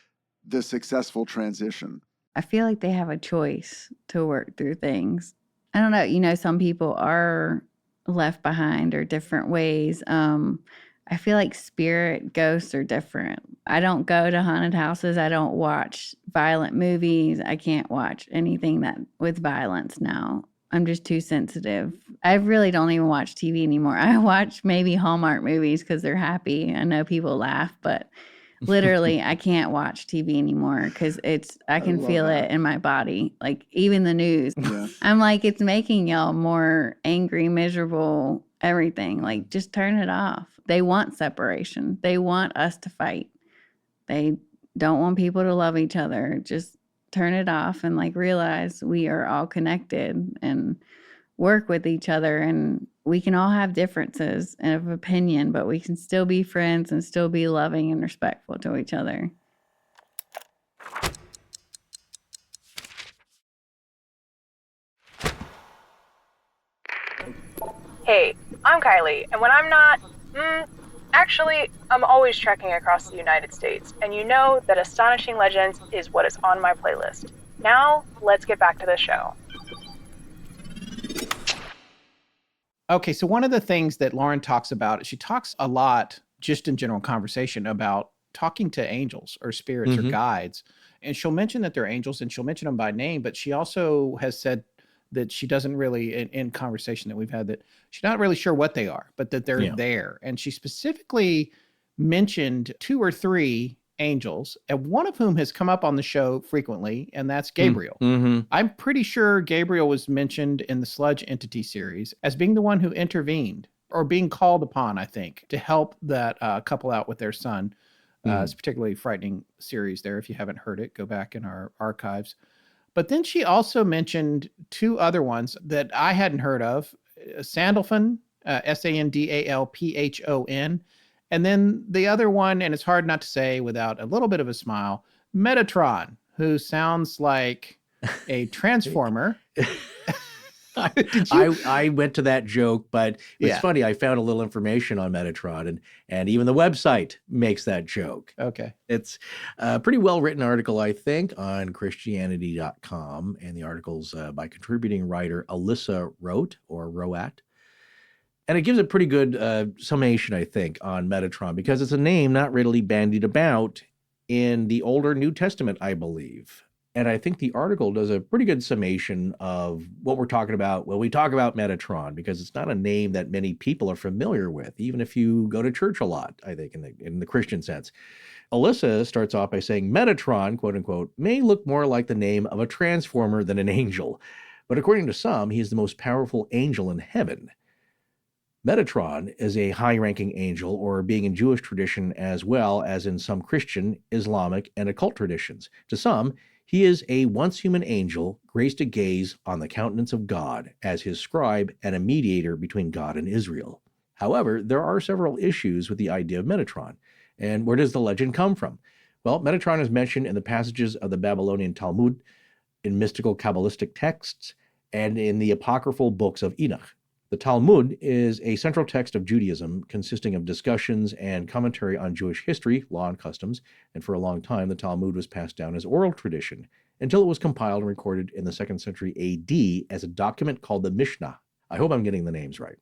the successful transition? I feel like they have a choice to work through things. I don't know, some people are left behind or different ways. I feel like spirit ghosts are different. I don't go to haunted houses. I don't watch violent movies. I can't watch anything that with violence now. I'm just too sensitive. I really don't even watch TV anymore. I watch maybe Hallmark movies because they're happy. I know people laugh, but literally I can't watch TV anymore because I can feel it in my body. Like even the news. Yeah. I'm like, it's making y'all more angry, miserable, everything. Like just turn it off. They want separation. They want us to fight. They don't want people to love each other. Just turn it off and realize we are all connected and work with each other, and we can all have differences of opinion, but we can still be friends and still be loving and respectful to each other. Hey, I'm Kylie, and when I'm not, actually, I'm always trekking across the United States, and you know that Astonishing Legends is what is on my playlist. Now, let's get back to the show. Okay, so one of the things that Lauren talks about, she talks a lot just in general conversation about talking to angels or spirits or guides. And she'll mention that they're angels and she'll mention them by name, but she also has said that she doesn't really, in conversation that we've had, that she's not really sure what they are, but that they're there. And she specifically mentioned 2 or 3 angels, and one of whom has come up on the show frequently, and that's Gabriel. I'm pretty sure Gabriel was mentioned in the Sludge Entity series as being the one who intervened or being called upon, I think, to help that couple out with their son. It's a particularly frightening series there. If you haven't heard it, go back in our archives. But then she also mentioned 2 other ones that I hadn't heard of, Sandalphon, Sandalphon, and then the other one, and it's hard not to say without a little bit of a smile, Metatron, who sounds like a transformer. I went to that joke, but it's funny. I found a little information on Metatron, and even the website makes that joke. Okay. It's a pretty well-written article, I think, on Christianity.com, and the article's by contributing writer Alyssa Roat. And it gives a pretty good summation, I think, on Metatron, because it's a name not readily bandied about in the older New Testament, I believe. And I think the article does a pretty good summation of what we're talking about when we talk about Metatron, because it's not a name that many people are familiar with, even if you go to church a lot, I think, in the Christian sense. Alyssa starts off by saying Metatron, quote unquote, may look more like the name of a transformer than an angel. But according to some, he is the most powerful angel in heaven. Metatron is a high-ranking angel, or being in Jewish tradition as well as in some Christian, Islamic, and occult traditions. To some, he is a once-human angel, graced to gaze on the countenance of God as his scribe and a mediator between God and Israel. However, there are several issues with the idea of Metatron. And where does the legend come from? Well, Metatron is mentioned in the passages of the Babylonian Talmud, in mystical Kabbalistic texts, and in the apocryphal books of Enoch. The Talmud is a central text of Judaism consisting of discussions and commentary on Jewish history, law, and customs, and for a long time the Talmud was passed down as oral tradition until it was compiled and recorded in the 2nd century AD as a document called the Mishnah. I hope I'm getting the names right.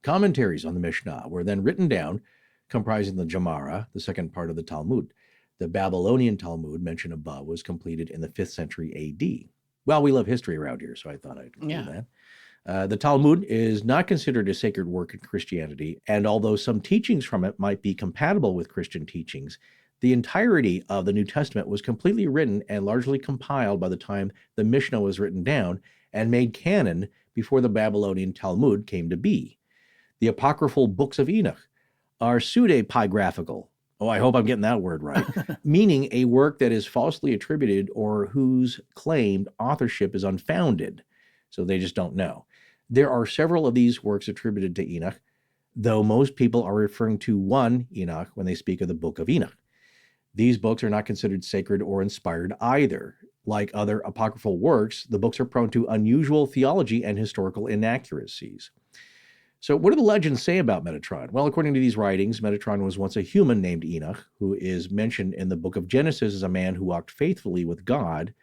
Commentaries on the Mishnah were then written down, comprising the Gemara, the second part of the Talmud. The Babylonian Talmud mentioned above was completed in the 5th century AD. Well, we love history around here, so I thought I'd do that. The Talmud is not considered a sacred work in Christianity, and although some teachings from it might be compatible with Christian teachings, the entirety of the New Testament was completely written and largely compiled by the time the Mishnah was written down and made canon before the Babylonian Talmud came to be. The apocryphal books of Enoch are pseudepigraphical. Oh, I hope I'm getting that word right. Meaning a work that is falsely attributed or whose claimed authorship is unfounded. So they just don't know. There are several of these works attributed to Enoch, though most people are referring to one Enoch when they speak of the Book of Enoch. These books are not considered sacred or inspired either. Like other apocryphal works, the books are prone to unusual theology and historical inaccuracies. So what do the legends say about Metatron? Well, according to these writings, Metatron was once a human named Enoch, who is mentioned in the book of Genesis as a man who walked faithfully with God,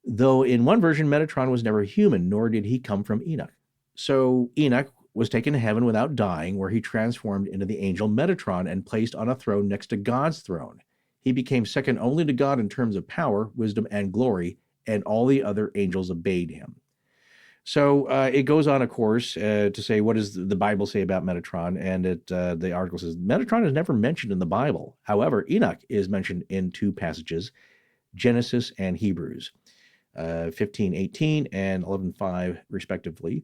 though in one version, Metatron was never human, nor did he come from Enoch. So Enoch was taken to heaven without dying, where he transformed into the angel Metatron and placed on a throne next to God's throne. He became second only to God in terms of power, wisdom, and glory, and all the other angels obeyed him. So it goes on, of course, to say, what does the Bible say about Metatron? And the article says, Metatron is never mentioned in the Bible. However, Enoch is mentioned in 2 passages, Genesis and Hebrews, 15:18 and 11:5, respectively.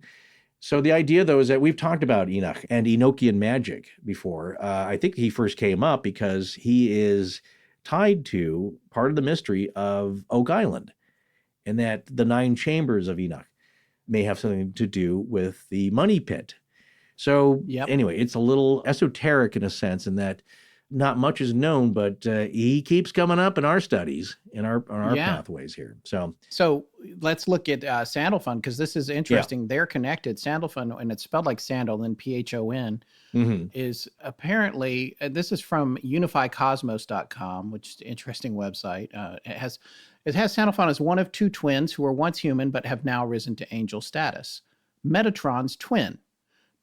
So the idea, though, is that we've talked about Enoch and Enochian magic before. I think he first came up because he is tied to part of the mystery of Oak Island, and that the 9 chambers of Enoch may have something to do with the money pit. So anyway, it's a little esoteric in a sense, in that not much is known, but he keeps coming up in our studies, in our pathways here. So let's look at Sandalphon, because this is interesting. Yeah. They're connected. Sandalphon, and it's spelled like sandal, then Phon, is apparently, this is from unifycosmos.com, which is an interesting website. It has Sandalphon as one of 2 twins who were once human but have now risen to angel status. Metatron's twin.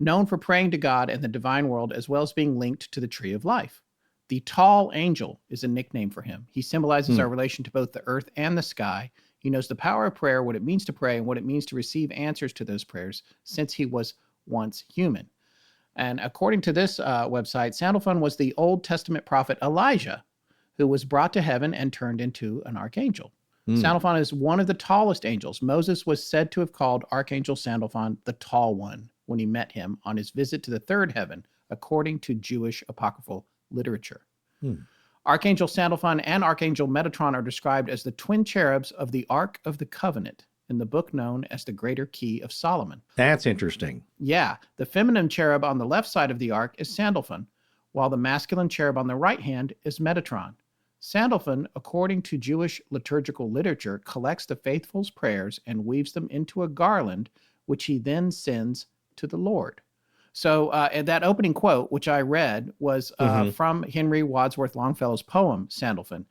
known for praying to God and the divine world, as well as being linked to the tree of life. The tall angel is a nickname for him. He symbolizes our relation to both the earth and the sky. He knows the power of prayer, what it means to pray, and what it means to receive answers to those prayers, since he was once human. And according to this website, Sandalphon was the Old Testament prophet Elijah, who was brought to heaven and turned into an archangel. Sandalphon is one of the tallest angels. Moses was said to have called Archangel Sandalphon the Tall One when he met him on his visit to the third heaven, according to Jewish apocryphal literature. Archangel Sandalphon and Archangel Metatron are described as the twin cherubs of the Ark of the Covenant in the book known as the Greater Key of Solomon. That's interesting. Yeah, the feminine cherub on the left side of the ark is Sandalphon, while the masculine cherub on the right hand is Metatron. Sandalphon, according to Jewish liturgical literature, collects the faithful's prayers and weaves them into a garland, which he then sends to the Lord. So that opening quote, which I read, was from Henry Wadsworth Longfellow's poem, Sandalphon.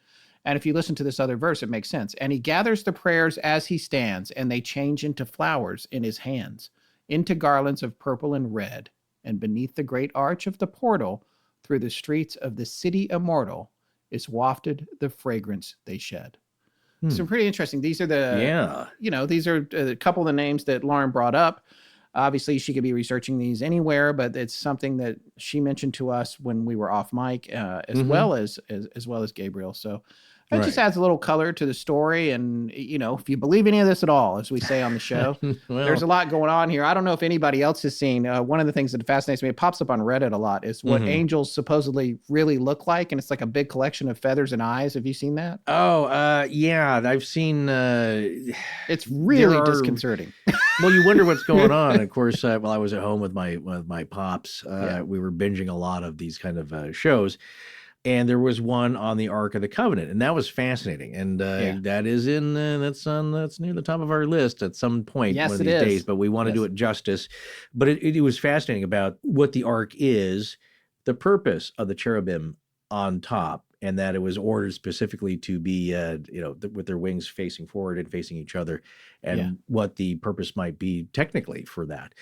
And if you listen to this other verse, it makes sense. And he gathers the prayers as he stands, and they change into flowers in his hands, into garlands of purple and red. And beneath the great arch of the portal, through the streets of the city immortal, is wafted the fragrance they shed. So pretty interesting. These are these are a couple of the names that Lauren brought up. Obviously, she could be researching these anywhere, but it's something that she mentioned to us when we were off mic, as well as Gabriel. So it just adds a little color to the story. And, if you believe any of this at all, as we say on the show, there's a lot going on here. I don't know if anybody else has seen. One of the things that fascinates me, it pops up on Reddit a lot, is what angels supposedly really look like. And it's like a big collection of feathers and eyes. Have you seen that? Oh, yeah. I've seen... it's really disconcerting. Well, you wonder what's going on. Of course, while I was at home with my pops, we were binging a lot of these kind of shows. And there was one on the Ark of the Covenant, and that was fascinating. And that is that's near the top of our list at some point one of these days. But we want to do it justice. But it was fascinating about what the Ark is, the purpose of the cherubim on top, and that it was ordered specifically to be, with their wings facing forward and facing each other, and what the purpose might be technically for that.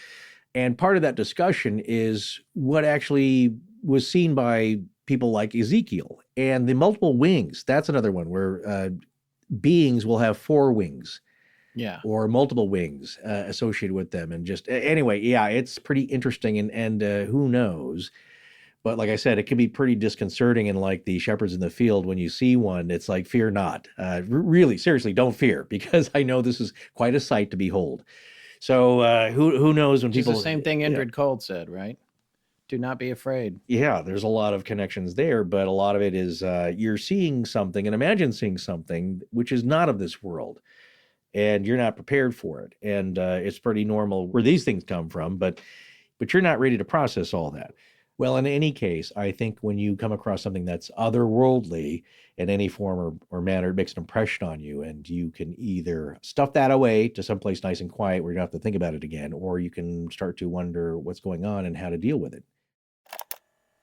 And part of that discussion is what actually was seen by people like Ezekiel and the multiple wings. That's another one where beings will have 4 wings. Or multiple wings associated with them. And just anyway, it's pretty interesting. And who knows? But like I said, it can be pretty disconcerting. And like the shepherds in the field, when you see one, it's like, fear not. Really, seriously, don't fear, because I know this is quite a sight to behold. So who knows when people... It's the same thing Indrid Cold said, right? Do not be afraid. Yeah, there's a lot of connections there, but a lot of it is you're seeing something, and imagine seeing something which is not of this world, and you're not prepared for it. And it's pretty normal where these things come from, but you're not ready to process all that. Well, in any case, I think when you come across something that's otherworldly in any form or manner, it makes an impression on you, and you can either stuff that away to someplace nice and quiet where you don't have to think about it again, or you can start to wonder what's going on and how to deal with it.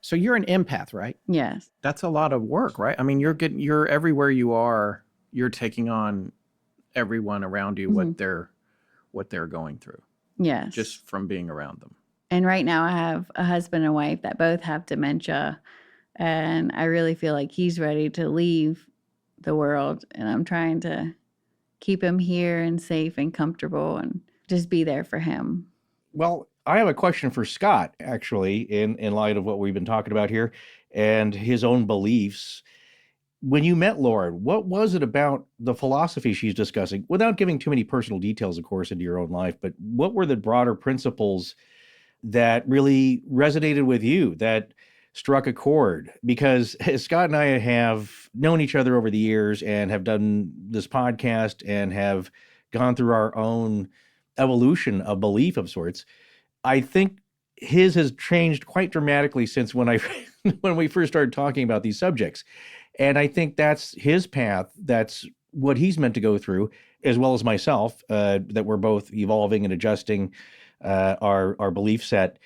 So you're an empath, right? Yes. That's a lot of work, right? I mean, you're everywhere you are, you're taking on everyone around you, what they're going through. Yes. Just from being around them. And right now I have a husband and wife that both have dementia, and I really feel like he's ready to leave the world, and I'm trying to keep him here and safe and comfortable and just be there for him. Well, I have a question for Scott, actually, in light of what we've been talking about here and his own beliefs. When you met Lauren, what was it about the philosophy she's discussing, without giving too many personal details, of course, into your own life, but what were the broader principles that really resonated with you, that struck a chord? Because Scott and I have known each other over the years and have done this podcast and have gone through our own evolution of belief of sorts. I think his has changed quite dramatically since when we first started talking about these subjects. And I think that's his path. That's what he's meant to go through, as well as myself, that we're both evolving and adjusting our belief set.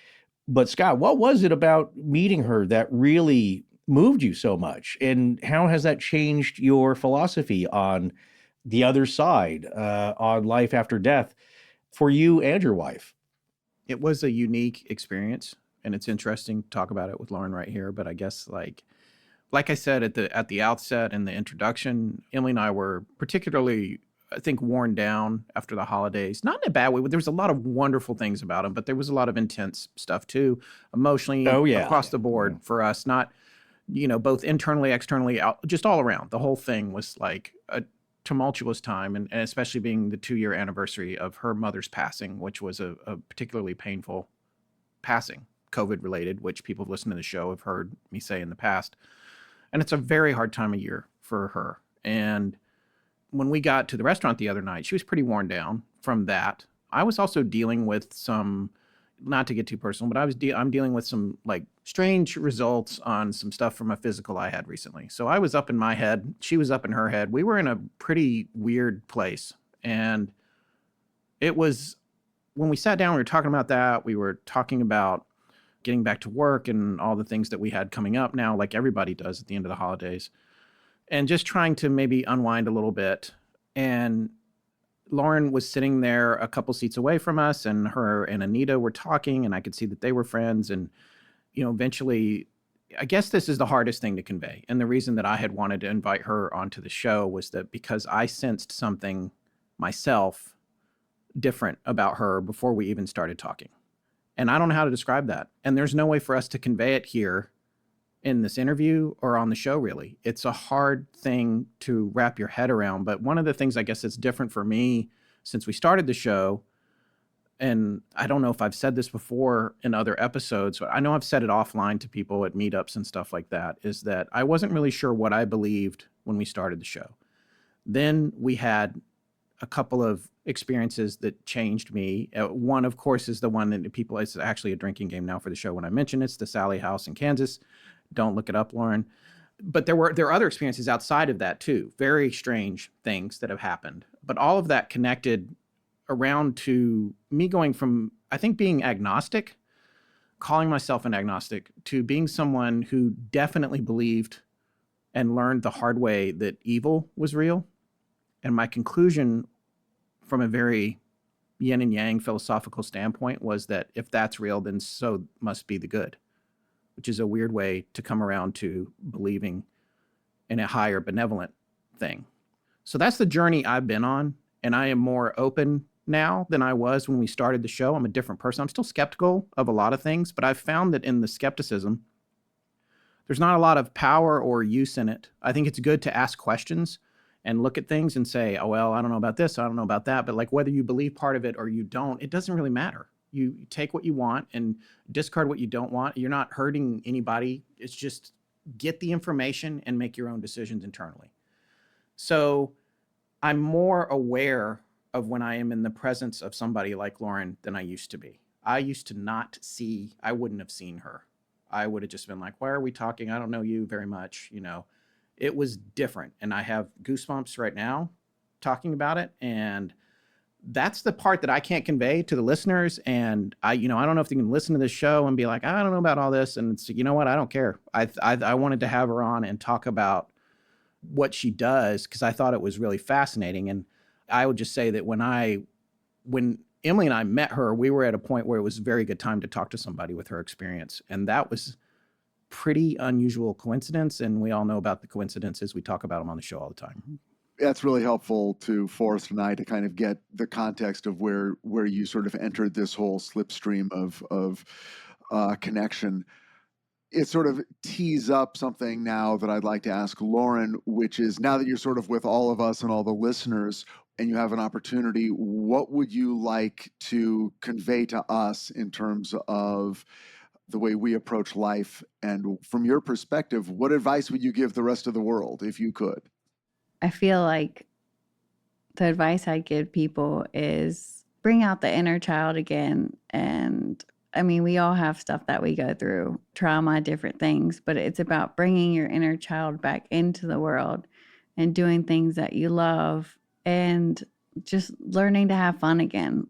But Scott, what was it about meeting her that really moved you so much? And how has that changed your philosophy on the other side, on life after death, for you and your wife? It was a unique experience, and it's interesting to talk about it with Lauren right here. But I guess like I said at the outset in the introduction, Emily and I were particularly, I think, worn down after the holidays. Not in a bad way. There was a lot of wonderful things about them, but there was a lot of intense stuff too, emotionally across the board for us. Not, both internally, externally, just all around. The whole thing was like a tumultuous time, and especially being the 2-year anniversary of her mother's passing, which was a particularly painful passing, COVID related, which people who've listened to the show have heard me say in the past. And it's a very hard time of year for her. And when we got to the restaurant the other night, she was pretty worn down from that. I was also dealing with some, not to get too personal, but I'm dealing with some like strange results on some stuff from a physical I had recently. So I was up in my head. She was up in her head. We were in a pretty weird place. And it was, when we sat down, we were talking about that. We were talking about getting back to work and all the things that we had coming up now, like everybody does at the end of the holidays, and just trying to maybe unwind a little bit. And Lauren was sitting there a couple seats away from us, and her and Anita were talking, and I could see that they were friends. And, eventually, I guess this is the hardest thing to convey. And the reason that I had wanted to invite her onto the show was that because I sensed something myself different about her before we even started talking. And I don't know how to describe that. And there's no way for us to convey it here in this interview or on the show, really. It's a hard thing to wrap your head around. But one of the things I guess that's different for me since we started the show, and I don't know if I've said this before in other episodes, but I know I've said it offline to people at meetups and stuff like that, is that I wasn't really sure what I believed when we started the show. Then we had a couple of experiences that changed me. One, of course, is the one that people, it's actually a drinking game now for the show when I mention it's the Sally House in Kansas. Don't look it up, Lauren. But there are other experiences outside of that too. Very strange things that have happened. But all of that connected around to me going from, I think, being agnostic, calling myself an agnostic, to being someone who definitely believed and learned the hard way that evil was real. And my conclusion from a very yin and yang philosophical standpoint was that if that's real, then so must be the good, which is a weird way to come around to believing in a higher benevolent thing. So that's the journey I've been on. And I am more open now than I was when we started the show. I'm a different person. I'm still skeptical of a lot of things, but I've found that in the skepticism, there's not a lot of power or use in it. I think it's good to ask questions and look at things and say, oh, well, I don't know about this, I don't know about that. But like whether you believe part of it or you don't, it doesn't really matter. You take what you want and discard what you don't want. You're not hurting anybody. It's just get the information and make your own decisions internally. So I'm more aware of when I am in the presence of somebody like Lauren than I used to be. I used to not see, I wouldn't have seen her. I would have just been like, why are we talking? I don't know you very much, It was different. And I have goosebumps right now talking about it. And that's the part that I can't convey to the listeners. And I don't know if they can listen to this show and be like, I don't know about all this. And it's, you know what? I don't care. I wanted to have her on and talk about what she does because I thought it was really fascinating. And I would just say that when Emily and I met her, we were at a point where it was a very good time to talk to somebody with her experience. And that was pretty unusual coincidence. And we all know about the coincidences. We talk about them on the show all the time. That's really helpful to Forrest and I to kind of get the context of where you sort of entered this whole slipstream of connection. It sort of tees up something now that I'd like to ask Lauren, which is now that you're sort of with all of us and all the listeners and you have an opportunity, what would you like to convey to us in terms of the way we approach life? And from your perspective, what advice would you give the rest of the world if you could? I feel like the advice I'd give people is bring out the inner child again. And I mean, we all have stuff that we go through, trauma, different things, but it's about bringing your inner child back into the world and doing things that you love and just learning to have fun again.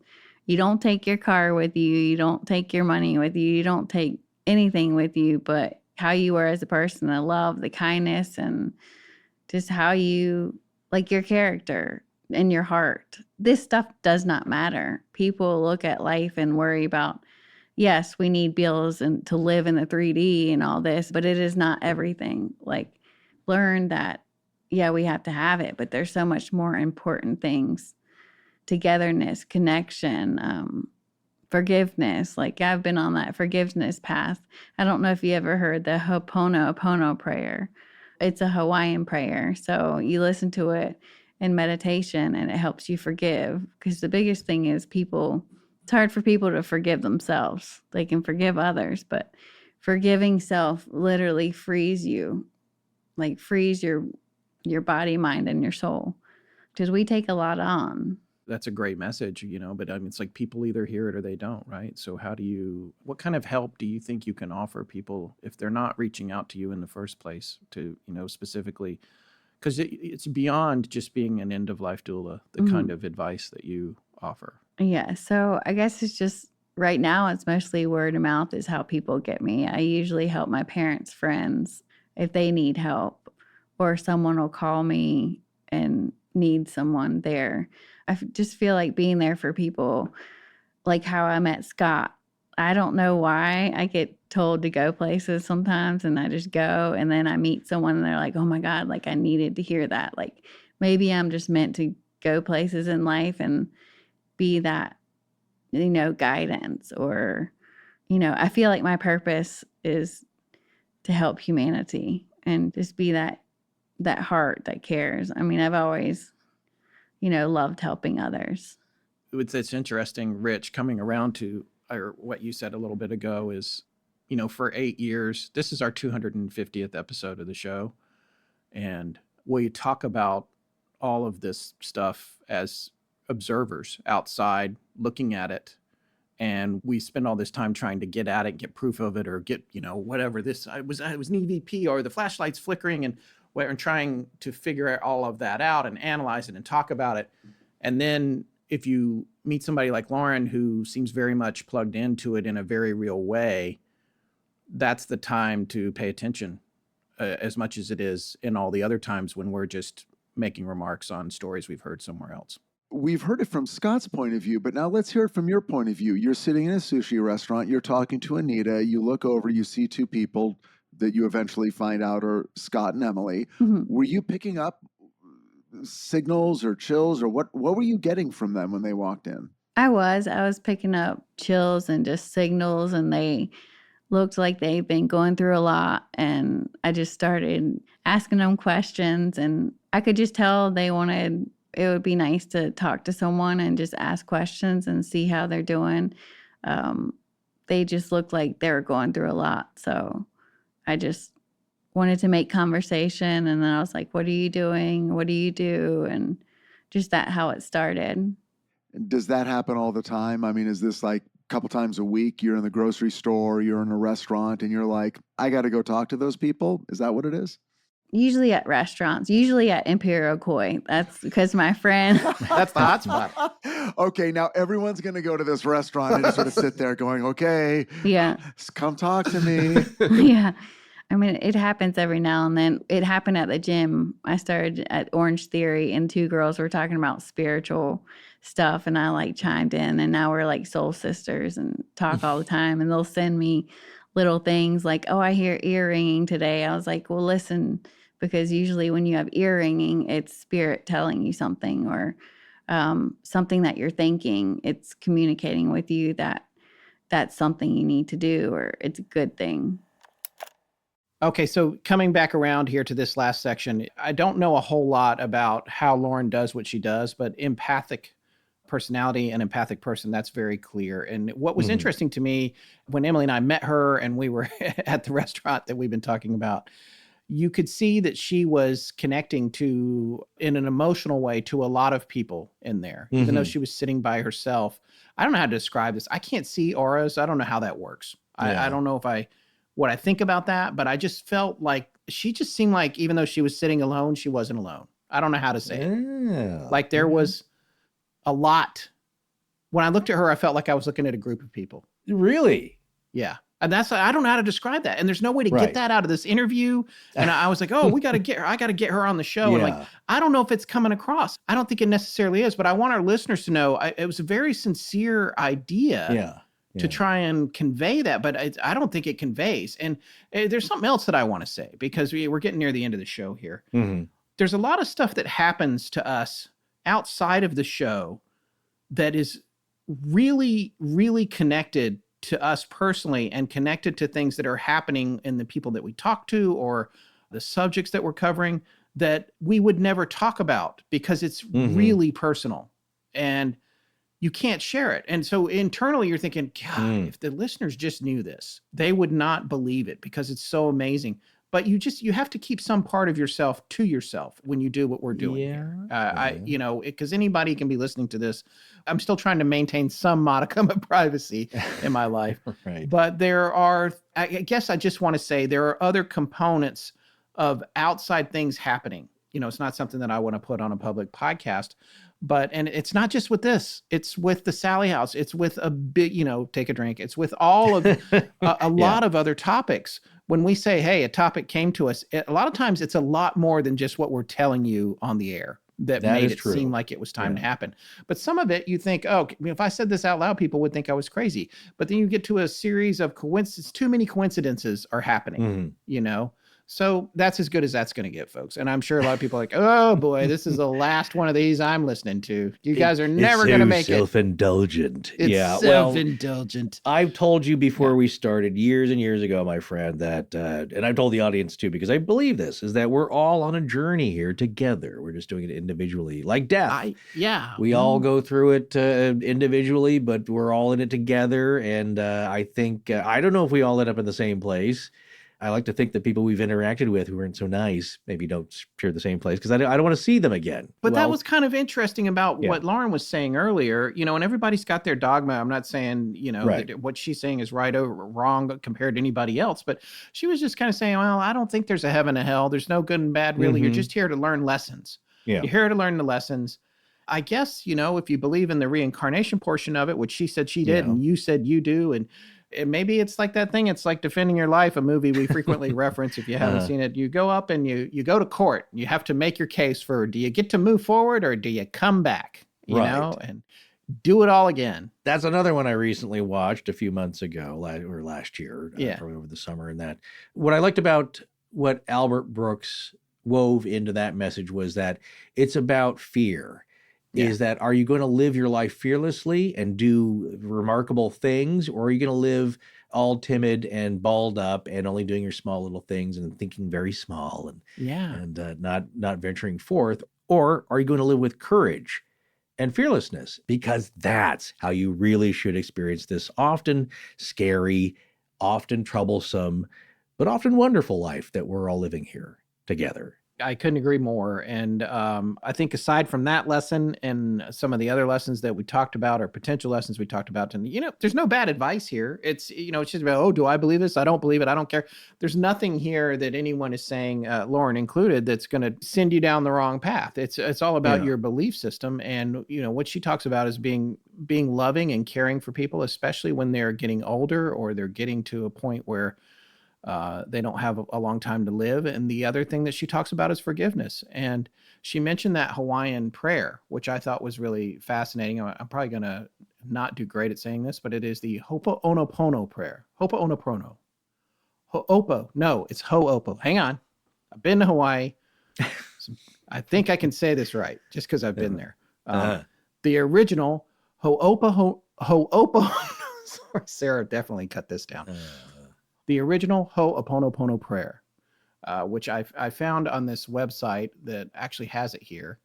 You don't take your car with you. You don't take your money with you. You don't take anything with you, but how you were as a person, the love, the kindness, and just how you, like your character. in your heart. This stuff does not matter. People look at life and worry about, yes, we need bills and to live in the 3D and all this, but it is not everything. Like, learn that, yeah, we have to have it, but there's so much more important things. Togetherness, connection, forgiveness. Like, I've been on that forgiveness path. I don't know if you ever heard the Ho'oponopono prayer. It's a Hawaiian prayer. So you listen to it in meditation and it helps you forgive. Because the biggest thing is it's hard for people to forgive themselves. They can forgive others, but forgiving self literally frees you, like frees your body, mind, and your soul. Because we take a lot on. That's a great message, but I mean, it's like people either hear it or they don't, right? So what kind of help do you think you can offer people if they're not reaching out to you in the first place to, specifically, because it's beyond just being an end-of-life doula, the kind of advice that you offer? Yeah. So I guess it's just right now, it's mostly word of mouth is how people get me. I usually help my parents' friends if they need help, or someone will call me and need someone there. I just feel like being there for people, like how I met Scott. I don't know why I get told to go places sometimes and I just go, and then I meet someone and they're like, oh my God, like I needed to hear that. Like maybe I'm just meant to go places in life and be that, guidance, or, I feel like my purpose is to help humanity and just be that heart that cares. I mean, I've always, loved helping others. It's interesting, Rich, coming around to what you said a little bit ago is, for 8 years, this is our 250th episode of the show. And we talk about all of this stuff as observers outside looking at it. And we spend all this time trying to get at it, get proof of it, or get, whatever this, I was an EVP, or the flashlight's flickering, and trying to figure all of that out and analyze it and talk about it. And then if you meet somebody like Lauren, who seems very much plugged into it in a very real way, that's the time to pay attention as much as it is in all the other times when we're just making remarks on stories we've heard somewhere else. We've heard it from Scott's point of view, but now let's hear it from your point of view. You're sitting in a sushi restaurant, you're talking to Anita, you look over, you see two people that you eventually find out are Scott and Emily. Mm-hmm. Were you picking up signals or chills, or what were you getting from them when they walked in? I was picking up chills and just signals, and they looked like they've been going through a lot. And I just started asking them questions, and I could just tell it would be nice to talk to someone and just ask questions and see how they're doing. They just looked like they were going through a lot. So I just wanted to make conversation. And then I was like, what are you doing? What do you do? And just how it started. Does that happen all the time? I mean, is this like a couple times a week? You're in the grocery store, you're in a restaurant, and you're like, I got to go talk to those people? Is that what it is? Usually at restaurants, usually at Imperial Koi. That's because my friend. That's the hot spot. Okay, now everyone's going to go to this restaurant and just sort of sit there going, okay, yeah, come talk to me. Yeah. I mean, it happens every now and then. It happened at the gym. I started at Orange Theory, and two girls were talking about spiritual stuff, and I chimed in, and now we're like soul sisters and talk all the time, and they'll send me little things like, oh, I hear ear ringing today. I was like, well, listen, because usually when you have ear ringing, it's spirit telling you something, or something that you're thinking. It's communicating with you that that's something you need to do, or it's a good thing. Okay, so coming back around here to this last section, I don't know a whole lot about how Lauren does what she does, but empathic personality and empathic person, that's very clear. And what was interesting to me when Emily and I met her and we were at the restaurant that we've been talking about, you could see that she was connecting to, in an emotional way, to a lot of people in there, even though she was sitting by herself. I don't know how to describe this. I can't see auras. I don't know how that works. I don't know what I think about that, but I just felt like she just seemed like, even though she was sitting alone, she wasn't alone. I don't know how to say it. Like there was a lot. When I looked at her, I felt like I was looking at a group of people. Really? Yeah. And I don't know how to describe that. And there's no way to get that out of this interview. And I was like, oh, I got to get her on the show. And like, I don't know if it's coming across. I don't think it necessarily is, but I want our listeners to know it was a very sincere idea to try and convey that, but I don't think it conveys. And there's something else that I want to say, because we're getting near the end of the show here. Mm-hmm. There's a lot of stuff that happens to us outside of the show that is really, really connected to us personally and connected to things that are happening in the people that we talk to or the subjects that we're covering that we would never talk about because it's really personal and you can't share it. And so internally you're thinking, God, if the listeners just knew this, they would not believe it because it's so amazing. But you have to keep some part of yourself to yourself when you do what we're doing here. Because anybody can be listening to this. I'm still trying to maintain some modicum of privacy in my life. Right. But I guess I just want to say there are other components of outside things happening. It's not something that I want to put on a public podcast. And it's not just with this, it's with the Sally House. It's with a big, take a drink. It's with all of a lot of other topics. When we say, hey, a topic came to us, a lot of times it's a lot more than just what we're telling you on the air that made it seem like it was time to happen. But some of it you think, oh, if I said this out loud, people would think I was crazy. But then you get to a series of coincidences, too many coincidences are happening, So that's as good as that's going to get, folks. And I'm sure a lot of people are like, oh boy, this is the last one of these I'm listening to. You guys are never going to make it. Self-indulgent. It's self-indulgent. I've told you before we started years and years ago, my friend, that, and I've told the audience too, because I believe this, is that we're all on a journey here together. We're just doing it individually, like death. We all go through it individually, but we're all in it together. And I think, I don't know if we all end up in the same place. I like to think that people we've interacted with who weren't so nice maybe don't share the same place because I don't want to see them again. But that was kind of interesting about what Lauren was saying earlier, and everybody's got their dogma. I'm not saying, that what she's saying is right or wrong compared to anybody else, but she was just kind of saying, well, I don't think there's a heaven and hell. There's no good and bad, really. You're just here to learn lessons. You're here to learn the lessons. I guess, if you believe in the reincarnation portion of it, which she said she did and you said you do, and maybe it's like that thing. It's like Defending Your Life, a movie we frequently reference. If you haven't seen it, you go up and you go to court. You have to make your case for, do you get to move forward or do you come back, you know, and do it all again. That's another one I recently watched a few months ago or last year, probably over the summer. And that what I liked about what Albert Brooks wove into that message was that it's about fear. Is that, are you going to live your life fearlessly and do remarkable things, or are you going to live all timid and balled up and only doing your small little things and thinking very small and not venturing forth? Or are you going to live with courage and fearlessness? Because that's how you really should experience this often scary, often troublesome, but often wonderful life that we're all living here together. I couldn't agree more. And I think aside from that lesson and some of the other lessons that we talked about or potential lessons we talked about, and, there's no bad advice here. It's, it's just about, oh, do I believe this? I don't believe it. I don't care. There's nothing here that anyone is saying, Lauren included, that's going to send you down the wrong path. It's all about your belief system. And, what she talks about is being loving and caring for people, especially when they're getting older or they're getting to a point where they don't have a long time to live. And the other thing that she talks about is forgiveness. And she mentioned that Hawaiian prayer, which I thought was really fascinating. I'm probably going to not do great at saying this, but it is the Ho'oponopono prayer. Ho'oponopono. Ho'opo. No, it's Ho'opo. Hang on. I've been to Hawaii. I think I can say this right, just because I've been there. The original Ho'opo. Sorry, Sarah definitely cut this down. The original Ho'oponopono prayer, which I found on this website that actually has it here.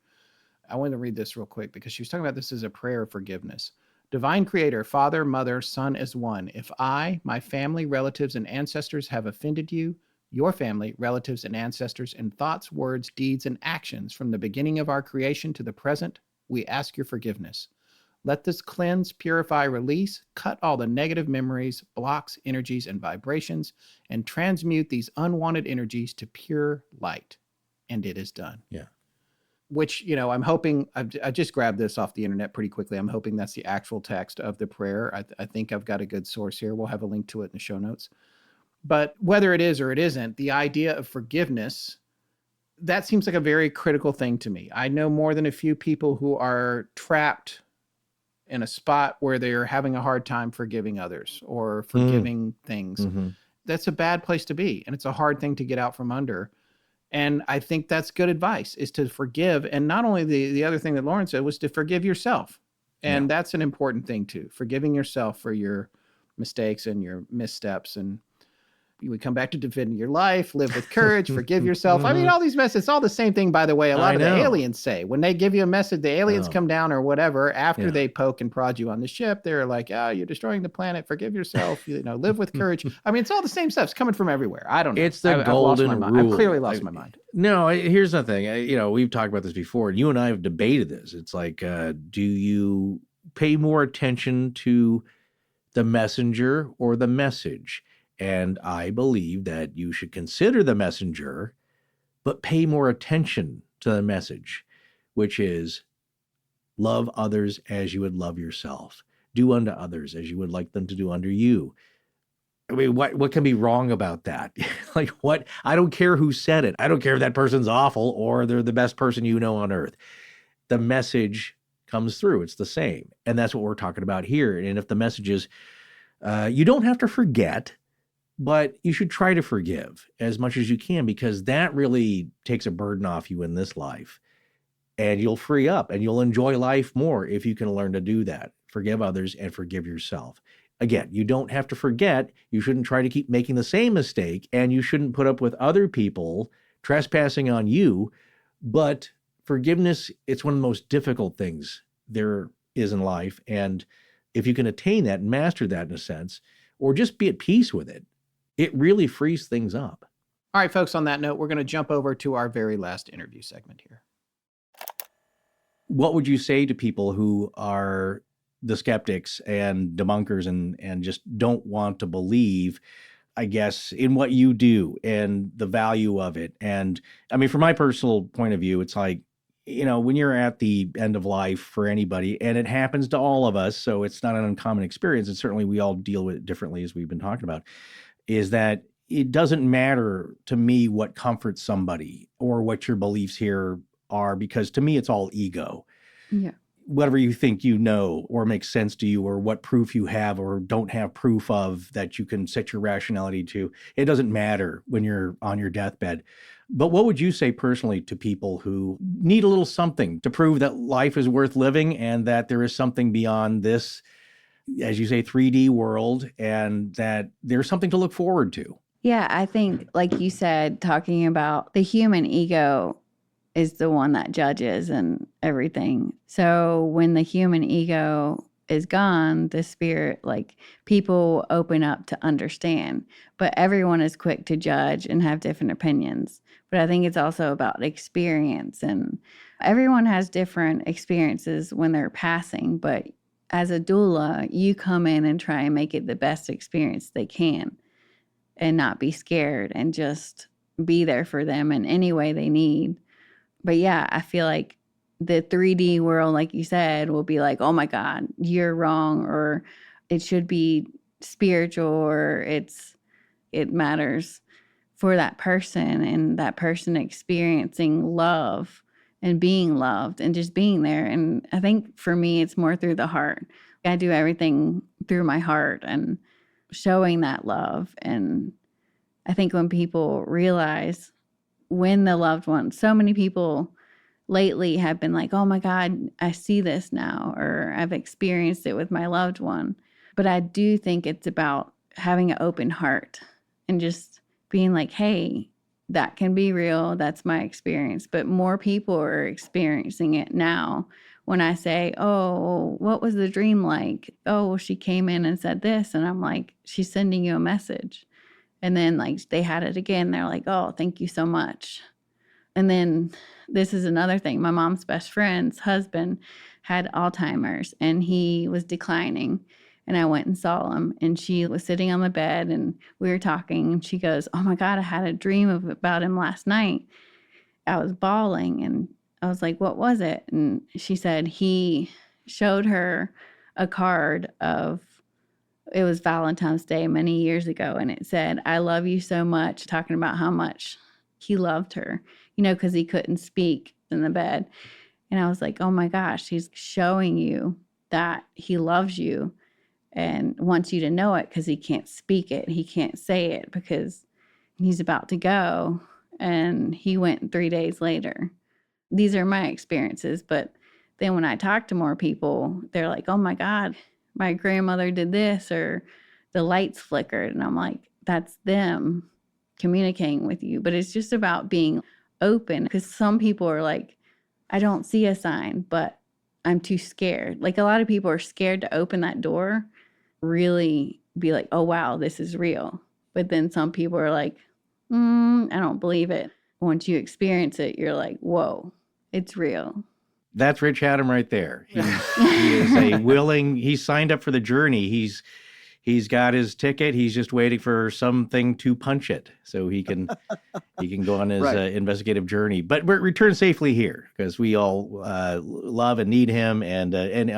I wanted to read this real quick because she was talking about this as a prayer of forgiveness. Divine Creator, Father, Mother, Son as one. If I, my family, relatives, and ancestors have offended you, your family, relatives, and ancestors in thoughts, words, deeds, and actions from the beginning of our creation to the present, we ask your forgiveness. Let this cleanse, purify, release, cut all the negative memories, blocks, energies, and vibrations, and transmute these unwanted energies to pure light. And it is done. Yeah. which, I'm hoping, I just grabbed this off the internet pretty quickly. I'm hoping that's the actual text of the prayer. I think I've got a good source here. We'll have a link to it in the show notes. But whether it is or it isn't, the idea of forgiveness, that seems like a very critical thing to me. I know more than a few people who are trapped in a spot where they're having a hard time forgiving others or forgiving things. Mm-hmm. That's a bad place to be. And it's a hard thing to get out from under. And I think that's good advice, is to forgive. And not only the other thing that Lauren said was to forgive yourself. And that's an important thing too. Forgiving yourself for your mistakes and your missteps. And we come back to defending your life, live with courage, forgive yourself. I mean, all these messages, it's all the same thing, by the way. A lot of the aliens say, when they give you a message, the aliens come down or whatever, after they poke and prod you on the ship, they're like, you're destroying the planet. Forgive yourself, live with courage. I mean, it's all the same stuff. It's coming from everywhere. I don't know. It's the golden rule. I've clearly lost my mind. No, here's the thing. We've talked about this before. You and I have debated this. It's like, do you pay more attention to the messenger or the message? And I believe that you should consider the messenger, but pay more attention to the message, which is love others as you would love yourself. Do unto others as you would like them to do unto you. I mean, what can be wrong about that? Like, what? I don't care who said it. I don't care if that person's awful or they're the best person you know on earth. The message comes through. It's the same. And that's what we're talking about here. And if the message is, you don't have to forget, but you should try to forgive as much as you can, because that really takes a burden off you in this life. And you'll free up and you'll enjoy life more if you can learn to do that. Forgive others and forgive yourself. Again, you don't have to forget. You shouldn't try to keep making the same mistake, and you shouldn't put up with other people trespassing on you. But forgiveness, it's one of the most difficult things there is in life. And if you can attain that and master that in a sense, or just be at peace with it, it really frees things up. All right, folks, on that note, we're going to jump over to our very last interview segment here. What would you say to people who are the skeptics and debunkers and just don't want to believe, I guess, in what you do and the value of it? And I mean, from my personal point of view, it's like, when you're at the end of life for anybody, and it happens to all of us, so it's not an uncommon experience, and certainly we all deal with it differently, as we've been talking about, is that it doesn't matter to me what comforts somebody or what your beliefs here are, because to me, it's all ego. Yeah. Whatever you think you know or makes sense to you, or what proof you have or don't have proof of that you can set your rationality to, it doesn't matter when you're on your deathbed. But what would you say personally to people who need a little something to prove that life is worth living and that there is something beyond this, as you say, 3D world, and that there's something to look forward to? Yeah, I think, like you said, talking about the human ego is the one that judges and everything. So when the human ego is gone, the spirit, like, people open up to understand. But everyone is quick to judge and have different opinions. But I think it's also about experience, and everyone has different experiences when they're passing. But as a doula, you come in and try and make it the best experience they can and not be scared and just be there for them in any way they need. But yeah, I feel like the 3D world, like you said, will be like, oh my God, you're wrong, or it should be spiritual, or it matters for that person and that person experiencing love and being loved and just being there. And I think for me, it's more through the heart. I do everything through my heart and showing that love. And I think when people realize, when the loved one, so many people lately have been like, oh my God, I see this now, or I've experienced it with my loved one. But I do think it's about having an open heart and just being like, hey, that can be real. That's my experience. But more people are experiencing it now. When I say, oh, what was the dream like? Oh, she came in and said this. And I'm like, she's sending you a message. And then like they had it again. They're like, oh, thank you so much. And then this is another thing. My mom's best friend's husband had Alzheimer's and he was declining. And I went and saw him, and she was sitting on the bed and we were talking, and she goes, oh my God, I had a dream about him last night. I was bawling, and I was like, what was it? And she said he showed her a card of, it was Valentine's Day many years ago. And it said, I love you so much, talking about how much he loved her, because he couldn't speak in the bed. And I was like, oh my gosh, he's showing you that he loves you and wants you to know it, because he can't speak it. He can't say it because he's about to go. And he went 3 days later. These are my experiences. But then when I talk to more people, they're like, oh my God, my grandmother did this, or the lights flickered. And I'm like, that's them communicating with you. But it's just about being open, because some people are like, I don't see a sign, but I'm too scared. Like, a lot of people are scared to open that door, really be like, oh, wow, this is real. But then some people are like, I don't believe it. Once you experience it, you're like, whoa, it's real. That's Rich Hatem right there. He is he's signed up for the journey. He's got his ticket. He's just waiting for something to punch it so he can go on his investigative journey. But return safely here, because we all love and need him, and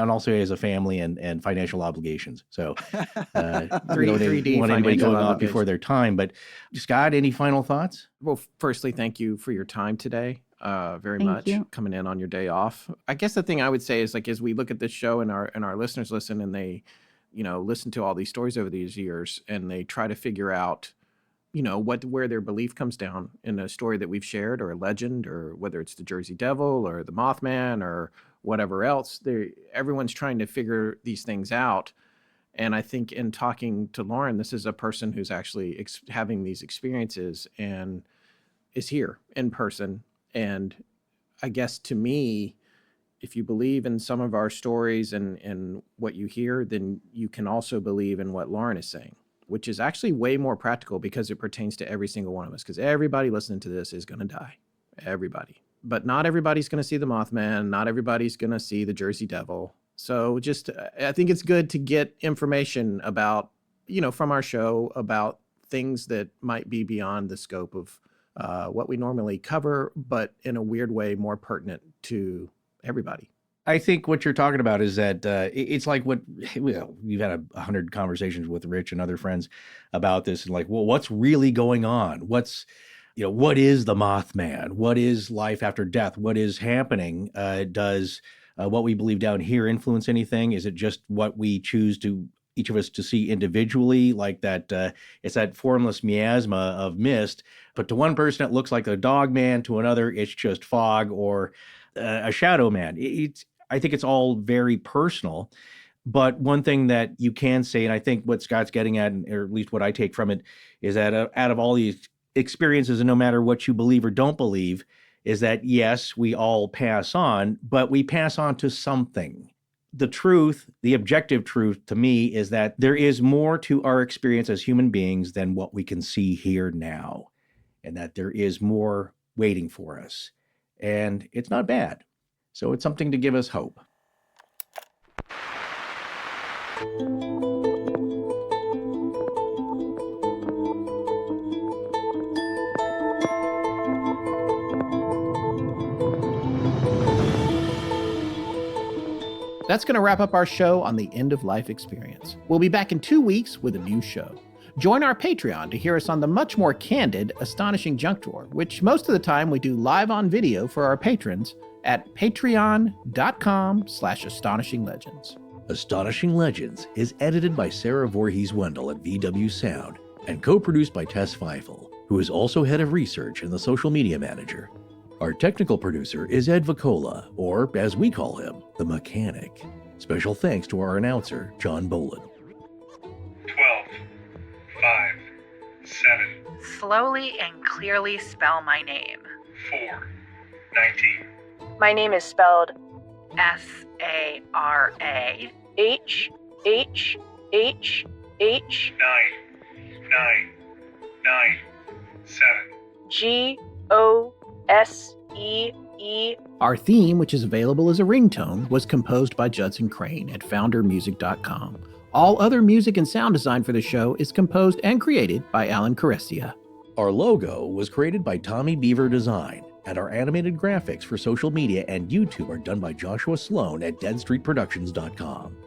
also he has a family and financial obligations. So we don't want anybody going off before their time. But Scott, any final thoughts? Well, firstly, thank you for your time today. Very Thank much you. Coming in on your day off. I guess the thing I would say is, like, as we look at this show and our listeners listen, and they, listen to all these stories over these years, and they try to figure out, where their belief comes down in a story that we've shared, or a legend, or whether it's the Jersey Devil or the Mothman or whatever else. Everyone's trying to figure these things out. And I think in talking to Lauren, this is a person who's actually having these experiences and is here in person. And I guess, to me, if you believe in some of our stories and what you hear, then you can also believe in what Lauren is saying, which is actually way more practical, because it pertains to every single one of us, because everybody listening to this is going to die. Everybody. But not everybody's going to see the Mothman. Not everybody's going to see the Jersey Devil. So I think it's good to get information about, from our show, about things that might be beyond the scope of what we normally cover, but in a weird way, more pertinent to everybody. I think what you're talking about is that it's like you've had 100 conversations with Rich and other friends about this, and like, well, what's really going on? What is the Mothman? What is life after death? What is happening? Does what we believe down here influence anything? Is it just what we choose to each of us to see individually, like that? It's that formless miasma of mist. But to one person, it looks like a dog man. To another, it's just fog or a shadow man. I think it's all very personal. But one thing that you can say, and I think what Scott's getting at, or at least what I take from it, is that out of all these experiences, and no matter what you believe or don't believe, is that yes, we all pass on, but we pass on to something. The truth, the objective truth to me, is that there is more to our experience as human beings than what we can see here now, and that there is more waiting for us. And it's not bad. So it's something to give us hope. That's going to wrap up our show on the end of life experience. We'll be back in 2 weeks with a new show. Join our Patreon to hear us on the much more candid Astonishing Junk Drawer, which most of the time we do live on video for our patrons at patreon.com/astonishinglegends. Astonishing Legends is edited by Sarah Voorhees-Wendell at VW Sound and co-produced by Tess Feifel, who is also head of research and the social media manager. Our technical producer is Ed Vicola, or as we call him, the Mechanic. Special thanks to our announcer, John Bolin. 12, 5, 7. Slowly and clearly spell my name. 4, 19. My name is spelled Sara. H. 9, 9, 7. GOSEE. Our theme, which is available as a ringtone, was composed by Judson Crane at foundermusic.com. All other music and sound design for the show is composed and created by Alan Carestia. Our logo was created by Tommy Beaver Design and our animated graphics for social media and YouTube are done by Joshua Sloan at deadstreetproductions.com.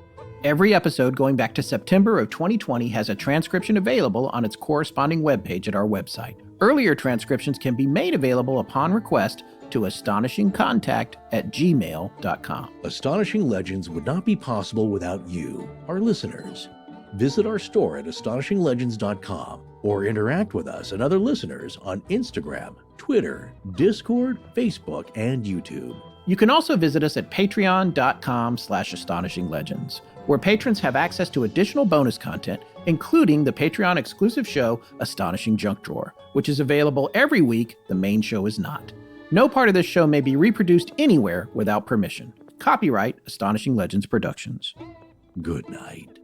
Every episode going back to September of 2020 has a transcription available on its corresponding webpage at our website. Earlier transcriptions can be made available upon request to astonishingcontact@gmail.com. Astonishing Legends would not be possible without you, our listeners. Visit our store at astonishinglegends.com or interact with us and other listeners on Instagram, Twitter, Discord, Facebook, and YouTube. You can also visit us at patreon.com/astonishinglegends, where patrons have access to additional bonus content, including the Patreon exclusive show, Astonishing Junk Drawer, which is available every week. The main show is not. No part of this show may be reproduced anywhere without permission. Copyright Astonishing Legends Productions. Good night.